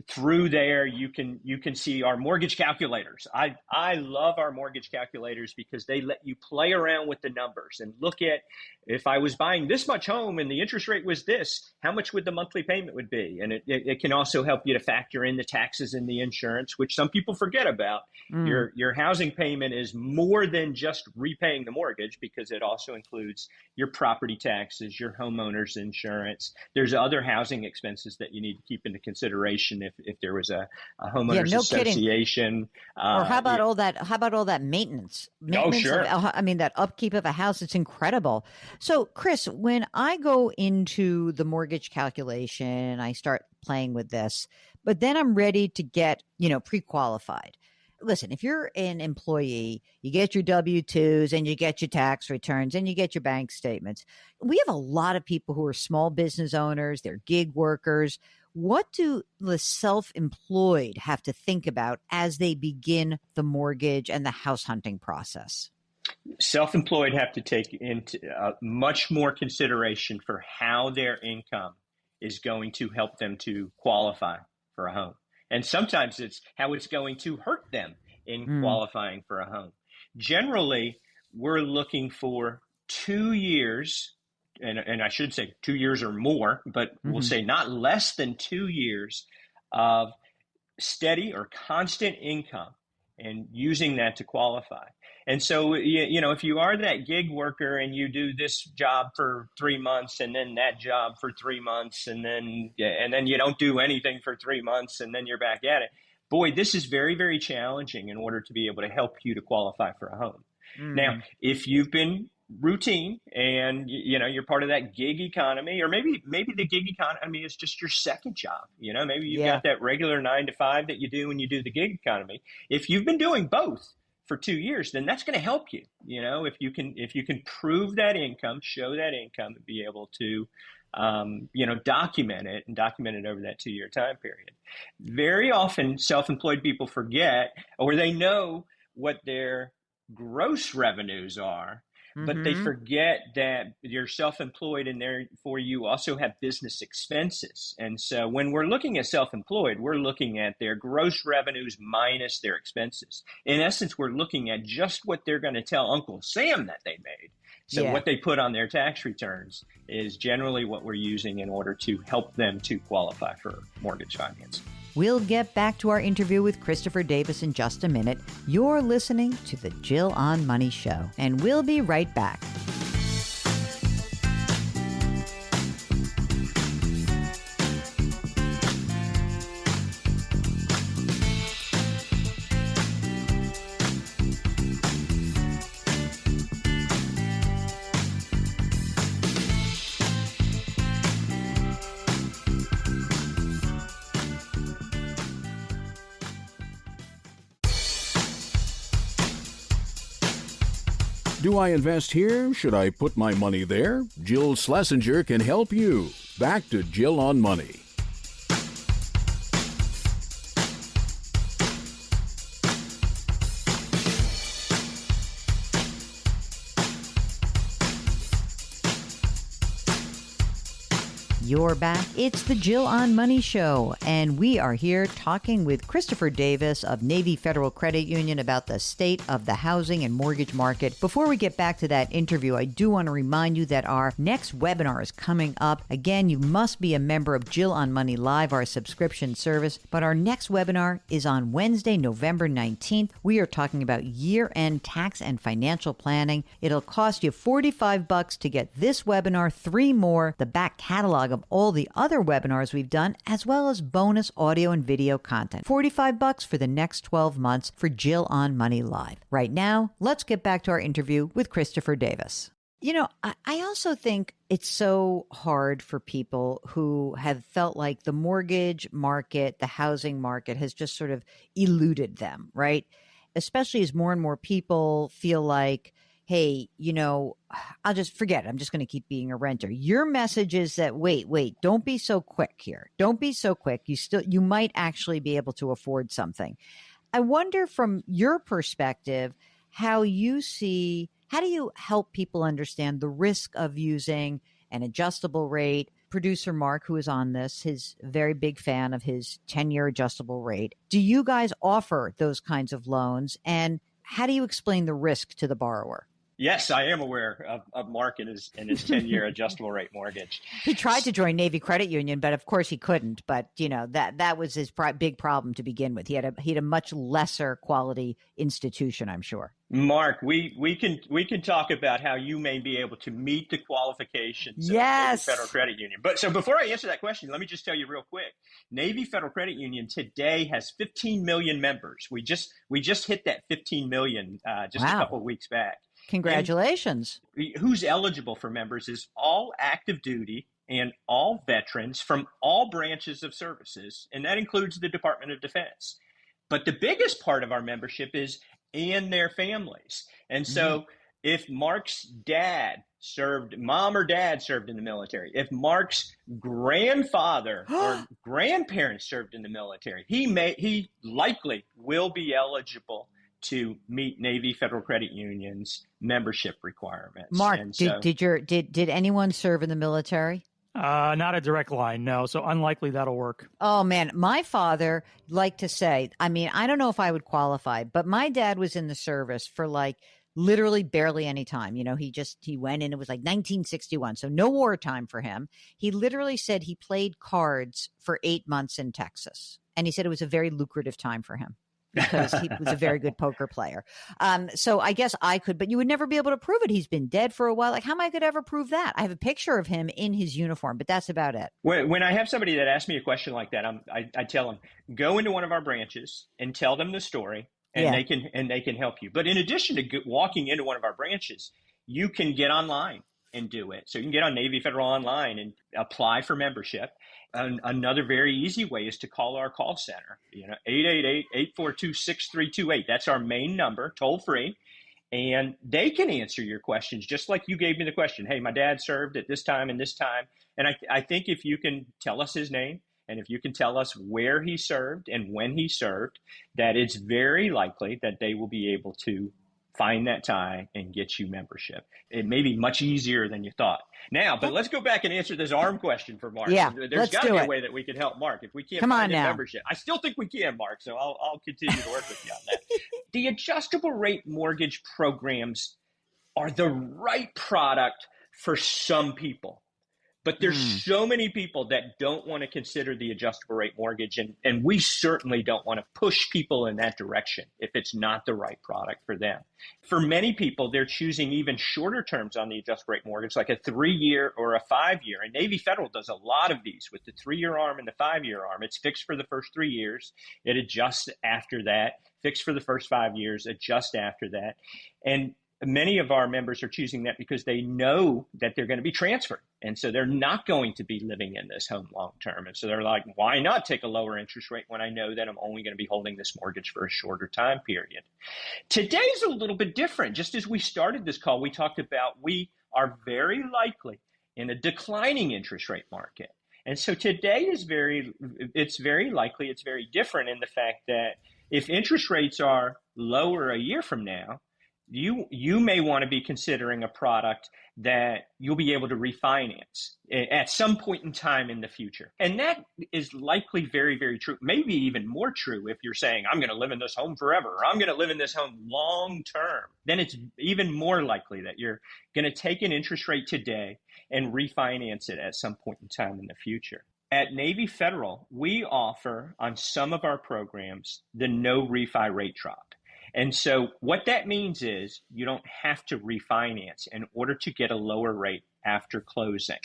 through there you can see our mortgage calculators. I love our mortgage calculators because they let you play around with the numbers and look at, if I was buying this much home and the interest rate was this, how much would the monthly payment would be? And it can also help you to factor in the taxes and the insurance, which some people forget about. Your housing payment is more than just repaying the mortgage, because it also includes your property taxes, your homeowner's insurance. There's other housing expenses that you need to keep into consideration if there was a homeowners association. Or how about all that maintenance? Oh, sure. That upkeep of a house, it's incredible. So, Chris, when I go into the mortgage calculation, I start playing with this, but then I'm ready to get, pre-qualified. Listen, if you're an employee, you get your W-2s and you get your tax returns and you get your bank statements. We have a lot of people who are small business owners, they're gig workers. What do the self-employed have to think about as they begin the mortgage and the house hunting process? Self-employed have to take into much more consideration for how their income is going to help them to qualify for a home. And sometimes it's how it's going to hurt them in qualifying for a home. Generally, we're looking for 2 years, and I should say 2 years or more, but we'll say not less than 2 years of steady or constant income and using that to qualify. And so, if you are that gig worker and you do this job for 3 months and then that job for 3 months and then you don't do anything for 3 months and then you're back at it, boy, this is very, very challenging in order to be able to help you to qualify for a home. Now, if you've been routine and you're part of that gig economy, or maybe the gig economy is just your second job, maybe you've got that regular 9 to 5 that you do when you do the gig economy. If you've been doing both for 2 years, then that's going to help you. If you can prove that income, show that income, and be able to document it over that 2-year time period. Very often self-employed people forget, or they know what their gross revenues are, but they forget that you're self-employed and therefore you also have business expenses. And so when we're looking at self-employed, we're looking at their gross revenues minus their expenses. In essence, we're looking at just what they're going to tell Uncle Sam that they made. So what they put on their tax returns is generally what we're using in order to help them to qualify for mortgage financing. We'll get back to our interview with Christopher Davis in just a minute. You're listening to the Jill on Money Show, and we'll be right back. Do I invest here? Should I put my money there? Jill Schlesinger can help you. Back to Jill on Money. You're back. It's the Jill on Money Show, and we are here talking with Christopher Davis of Navy Federal Credit Union about the state of the housing and mortgage market. Before we get back to that interview, I do want to remind you that our next webinar is coming up. Again, you must be a member of Jill on Money Live, our subscription service, but our next webinar is on Wednesday, November 19th. We are talking about year-end tax and financial planning. It'll cost you $45 to get this webinar, 3 more, the back catalog of all the other webinars we've done, as well as bonus audio and video content. $45 for the next 12 months for Jill on Money Live. Right now, let's get back to our interview with Christopher Davis. I also think it's so hard for people who have felt like the mortgage market, the housing market has just sort of eluded them, right? Especially as more and more people feel like, hey, I'll just forget it. I'm just going to keep being a renter. Your message is that, wait, don't be so quick here. Don't be so quick. You might actually be able to afford something. I wonder from your perspective, how do you help people understand the risk of using an adjustable rate? Producer Mark, who is on this, is a very big fan of his 10-year adjustable rate. Do you guys offer those kinds of loans? And how do you explain the risk to the borrower? Yes, I am aware of Mark and his 10-year adjustable rate mortgage. He tried to join Navy Credit Union, but of course he couldn't. But that was his big problem to begin with. He had a much lesser quality institution, I'm sure. Mark, we can talk about how you may be able to meet the qualifications of Yes. Navy Federal Credit Union. But so before I answer that question, let me just tell you real quick. Navy Federal Credit Union today has 15 million members. We just hit that 15 million just Wow. a couple of weeks back. Congratulations. And who's eligible for members is all active duty and all veterans from all branches of services, and that includes the Department of Defense. But the biggest part of our membership is and their families. And so if Mark's mom or dad served in the military, if Mark's grandfather or grandparents served in the military, he likely will be eligible to meet Navy Federal Credit Union's membership requirements. Mark, and so, did anyone serve in the military? Not a direct line, no. So unlikely that'll work. Oh, man. My father liked to say, I mean, I don't know if I would qualify, but my dad was in the service for like literally barely any time. You know, he went in, it was like 1961. So no wartime for him. He literally said he played cards for 8 months in Texas. And he said it was a very lucrative time for him because he was a very good poker player. So I guess I could, but you would never be able to prove it. He's been dead for a while. Like, how am I could ever prove that? I have a picture of him in his uniform, but that's about it. When I have somebody that asks me a question like that, I tell them, go into one of our branches and tell them the story, and they can help you. But in addition to walking into one of our branches, you can get online and do it. So you can get on Navy Federal Online and apply for membership. Another very easy way is to call our call center, 888-842-6328. That's our main number, toll free. And they can answer your questions just like you gave me the question. Hey, my dad served at this time and this time. And I think if you can tell us his name and if you can tell us where he served and when he served, that it's very likely that they will be able to find that tie and get you membership. It may be much easier than you thought. Now, but let's go back and answer this ARM question for Mark. Yeah, there's got to be a way that we can help Mark. If we can't find a membership, I still think we can, Mark. So I'll continue to work with you on that. The adjustable rate mortgage programs are the right product for some people. But there's so many people that don't want to consider the adjustable rate mortgage, and we certainly don't want to push people in that direction if it's not the right product for them. For many people, they're choosing even shorter terms on the adjustable rate mortgage, like a 3-year or a 5-year. And Navy Federal does a lot of these with the 3-year ARM and the 5-year ARM. It's fixed for the first 3 years. It adjusts after that. Fixed for the first 5 years, adjust after that. And many of our members are choosing that because they know that they're going to be transferred. And so they're not going to be living in this home long term. And so they're like, why not take a lower interest rate when I know that I'm only going to be holding this mortgage for a shorter time period? Today's a little bit different. Just as we started this call, we talked about we are very likely in a declining interest rate market. And so today it's very likely, it's very different in the fact that if interest rates are lower a year from now, you may want to be considering a product that you'll be able to refinance at some point in time in the future. And that is likely very, very true, maybe even more true if you're saying, I'm going to live in this home forever, or I'm going to live in this home long term. Then it's even more likely that you're going to take an interest rate today and refinance it at some point in time in the future. At Navy Federal, we offer on some of our programs the no refi rate drop. And so what that means is you don't have to refinance in order to get a lower rate after closing.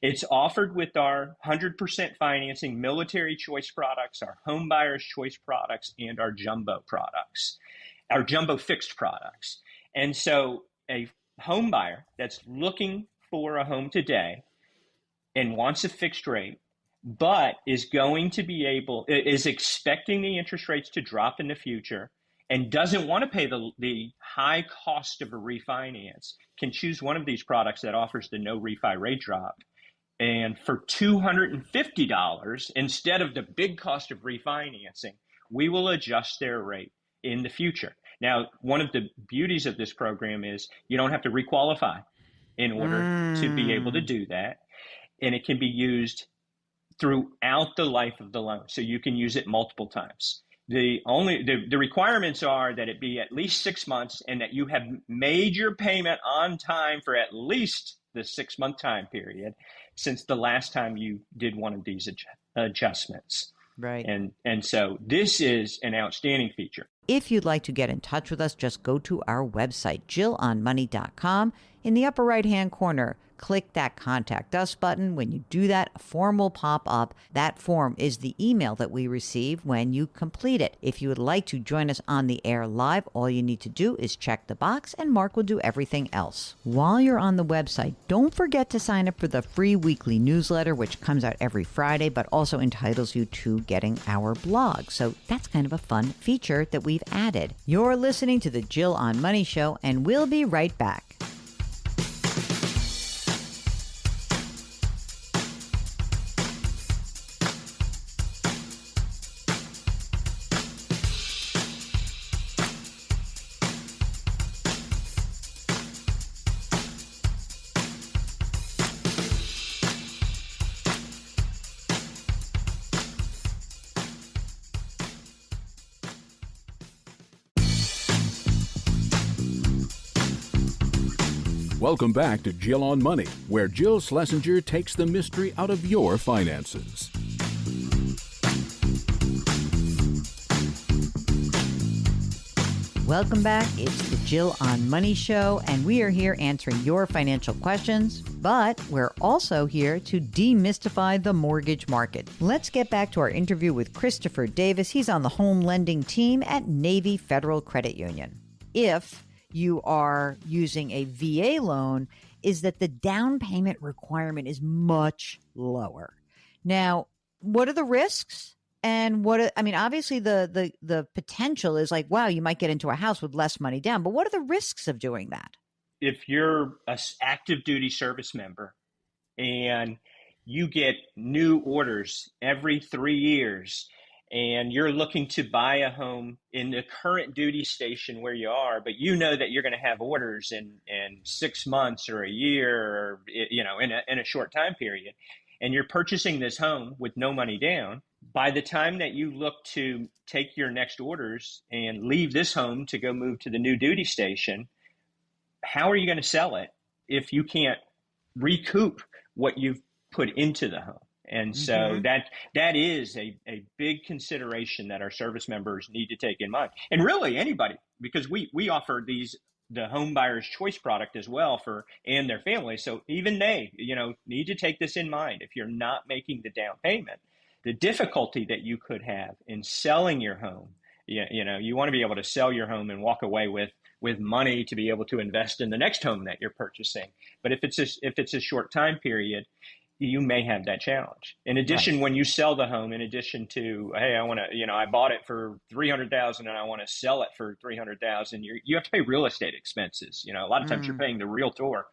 It's offered with our 100% financing military choice products, our home buyer's choice products, and our jumbo products, our jumbo fixed products. And so a home buyer that's looking for a home today and wants a fixed rate, but is expecting the interest rates to drop in the future, and doesn't want to pay the high cost of a refinance, can choose one of these products that offers the no refi rate drop. And for $250, instead of the big cost of refinancing, we will adjust their rate in the future. Now, one of the beauties of this program is you don't have to requalify in order to be able to do that. And it can be used throughout the life of the loan. So you can use it multiple times. The requirements are that it be at least 6 months and that you have made your payment on time for at least the 6-month time period since the last time you did one of these adjustments. Right. And so this is an outstanding feature. If you'd like to get in touch with us, just go to our website, JillOnMoney.com. In the upper right-hand corner, click that Contact Us button. When you do that, a form will pop up. That form is the email that we receive when you complete it. If you would like to join us on the air live, all you need to do is check the box and Mark will do everything else. While you're on the website, don't forget to sign up for the free weekly newsletter, which comes out every Friday, but also entitles you to getting our blog. So that's kind of a fun feature that we've added. You're listening to the Jill on Money Show, and we'll be right back. Welcome back to Jill on Money, where Jill Schlesinger takes the mystery out of your finances. Welcome back. It's the Jill on Money Show, and we are here answering your financial questions, but we're also here to demystify the mortgage market. Let's get back to our interview with Christopher Davis. He's on the home lending team at Navy Federal Credit Union. If you are using a VA loan, is that the down payment requirement is much lower. Now, what are the risks? And obviously the potential is like, wow, you might get into a house with less money down, but what are the risks of doing that? If you're an active duty service member and you get new orders every 3 years and you're looking to buy a home in the current duty station where you are, but you know that you're going to have orders in 6 months or a year, or, in a short time period, and you're purchasing this home with no money down, by the time that you look to take your next orders and leave this home to go move to the new duty station, how are you going to sell it if you can't recoup what you've put into the home? And so that is a big consideration that our service members need to take in mind. And really anybody, because we offer the home buyer's choice product as well and their family. So even they, need to take this in mind. If you're not making the down payment, the difficulty that you could have in selling your home, you want to be able to sell your home and walk away with money to be able to invest in the next home that you're purchasing. But if it's a short time period, you may have that challenge. In addition, when you sell the home, in addition to, hey, I bought it for $300,000 and I want to sell it for $300,000, you have to pay real estate expenses. A lot of times you're paying the realtor.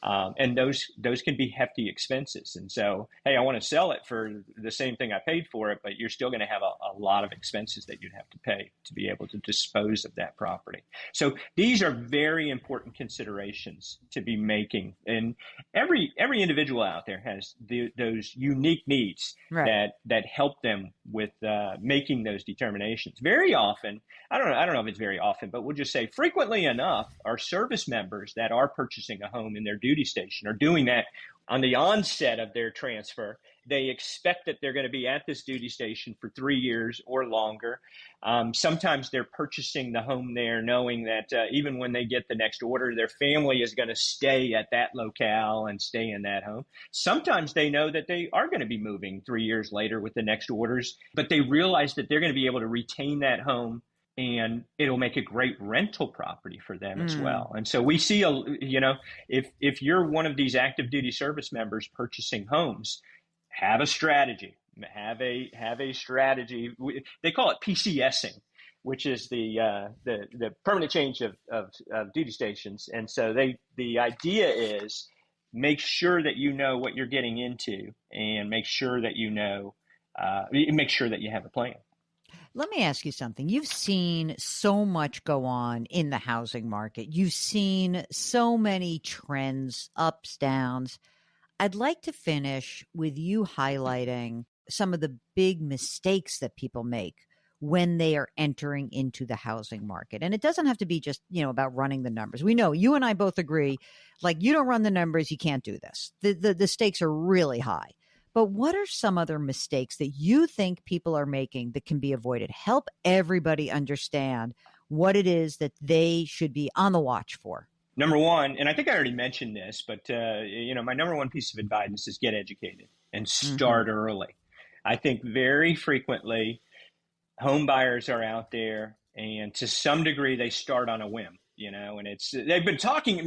And those can be hefty expenses. And so, hey, I want to sell it for the same thing I paid for it, but you're still going to have a lot of expenses that you'd have to pay to be able to dispose of that property. So these are very important considerations to be making. And every individual out there has those unique needs that help them with making those determinations. Very often, I don't know if it's very often, but we'll just say frequently enough, our service members that are purchasing a home in their duty station are doing that on the onset of their transfer. They expect that they're going to be at this duty station for 3 years or longer. Sometimes they're purchasing the home there knowing that even when they get the next order, their family is going to stay at that locale and stay in that home. Sometimes they know that they are going to be moving 3 years later with the next orders, but they realize that they're going to be able to retain that home and it'll make a great rental property for them as well. And so we see, if you're one of these active duty service members purchasing homes, have a strategy. Have a strategy. They call it PCSing, which is the permanent change of duty stations. And so the idea is make sure that you know what you're getting into, and make sure that you have a plan. Let me ask you something. You've seen so much go on in the housing market. You've seen so many trends, ups, downs. I'd like to finish with you highlighting some of the big mistakes that people make when they are entering into the housing market. And it doesn't have to be just, about running the numbers. We know you and I both agree, like, you don't run the numbers, you can't do this. The stakes are really high. But what are some other mistakes that you think people are making that can be avoided? Help everybody understand what it is that they should be on the watch for. Number one, and I think I already mentioned this, but my number one piece of advice is get educated and start early. I think very frequently home buyers are out there, and to some degree they start on a whim. And they've been talking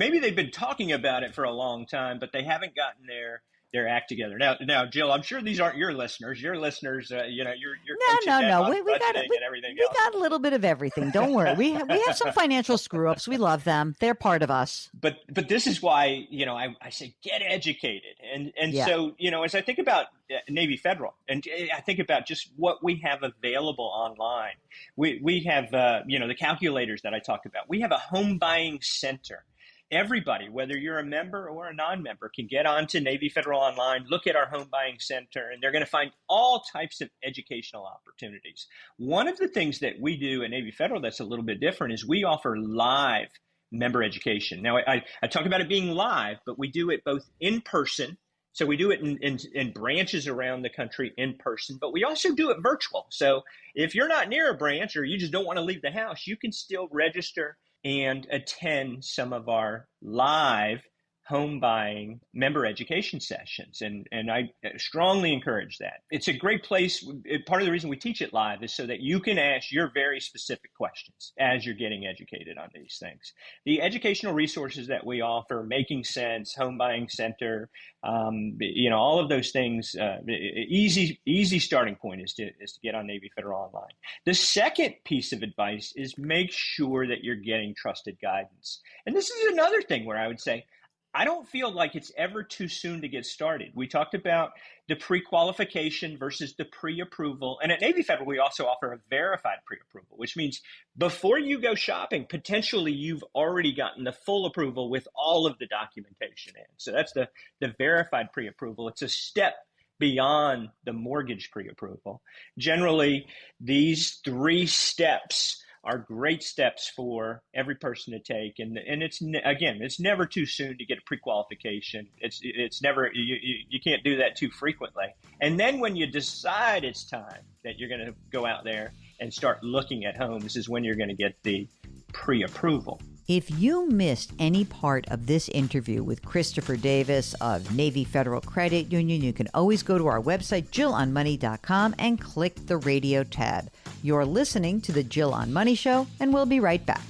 about it for a long time, but they haven't gotten their act together. Now, Jill, I'm sure these aren't your listeners. Your listeners, you're no. We got a little bit of everything. Don't worry. We have some financial screw ups. We love them. They're part of us. But this is why I say get educated. So as I think about Navy Federal, and I think about just what we have available online, we have the calculators that I talked about. We have a home buying center. Everybody, whether you're a member or a non-member, can get onto Navy Federal Online, look at our home buying center, and they're going to find all types of educational opportunities. One of the things that we do at Navy Federal that's a little bit different is we offer live member education. Now, I talk about it being live, but we do it both in person. So we do it in branches around the country in person, but we also do it virtual. So if you're not near a branch or you just don't want to leave the house, you can still register and attend some of our live home buying member education sessions. And I strongly encourage that. It's a great place. Part of the reason we teach it live is so that you can ask your very specific questions as you're getting educated on these things. The educational resources that we offer, Making Sense, Home Buying Center, all of those things, easy starting point is to get on Navy Federal Online. The second piece of advice is make sure that you're getting trusted guidance. And this is another thing where I would say, I don't feel like it's ever too soon to get started. We talked about the pre-qualification versus the pre-approval. And at Navy Federal, we also offer a verified pre-approval, which means before you go shopping, potentially you've already gotten the full approval with all of the documentation in. So that's the verified pre-approval. It's a step beyond the mortgage pre-approval. Generally, these 3 steps are great steps for every person to take. And it's never too soon to get a pre-qualification. It's never, you can't do that too frequently. And then when you decide it's time that you're going to go out there and start looking at homes is when you're going to get the pre-approval. If you missed any part of this interview with Christopher Davis of Navy Federal Credit Union, you can always go to our website, JillOnMoney.com, and click the radio tab. You're listening to the Jill on Money Show, and we'll be right back.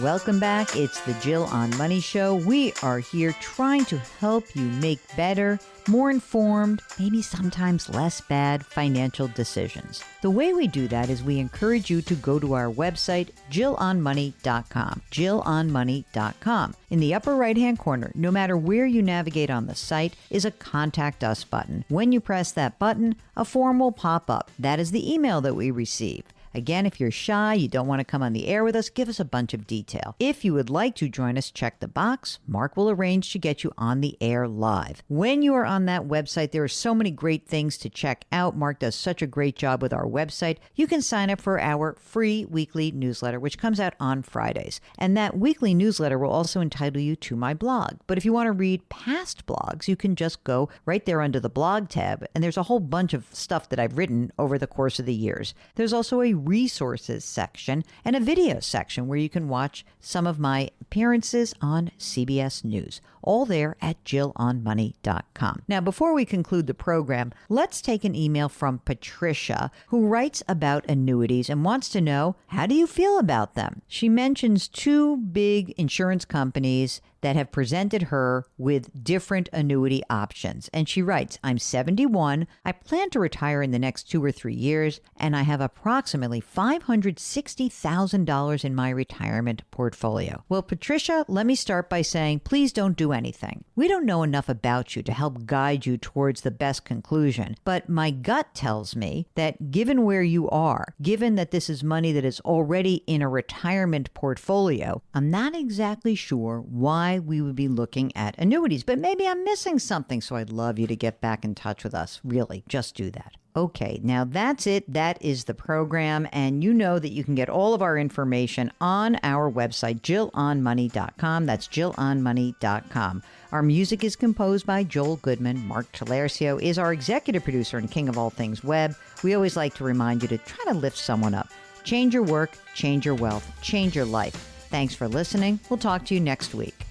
Welcome back. It's the Jill on Money Show. We are here trying to help you make better, more informed, maybe sometimes less bad financial decisions. The way we do that is we encourage you to go to our website, JillOnMoney.com. JillOnMoney.com. In the upper right-hand corner, no matter where you navigate on the site, is a Contact Us button. When you press that button, a form will pop up. That is the email that we receive. Again, if you're shy, you don't want to come on the air with us, give us a bunch of detail. If you would like to join us, check the box. Mark will arrange to get you on the air live. When you are on that website, there are so many great things to check out. Mark does such a great job with our website. You can sign up for our free weekly newsletter, which comes out on Fridays. And that weekly newsletter will also entitle you to my blog. But if you want to read past blogs, you can just go right there under the blog tab. And there's a whole bunch of stuff that I've written over the course of the years. There's also a resources section and a video section where you can watch some of my appearances on CBS News. All there at JillOnMoney.com. Now, before we conclude the program, let's take an email from Patricia, who writes about annuities and wants to know, how do you feel about them? She mentions 2 big insurance companies that have presented her with different annuity options. And she writes, I'm 71. I plan to retire in the next 2 or 3 years, and I have approximately $560,000 in my retirement portfolio. Well, Patricia, let me start by saying, please don't do anything. We don't know enough about you to help guide you towards the best conclusion, but my gut tells me that given where you are, given that this is money that is already in a retirement portfolio, I'm not exactly sure why we would be looking at annuities, but maybe I'm missing something, so I'd love you to get back in touch with us. Really, just do that. Okay, now that's it. That is the program, and you know that you can get all of our information on our website, JillOnMoney.com. That's JillOnMoney.com. Our music is composed by Joel Goodman. Mark Talercio is our executive producer and king of all things web. We always like to remind you to try to lift someone up. Change your work, change your wealth, change your life. Thanks for listening. We'll talk to you next week.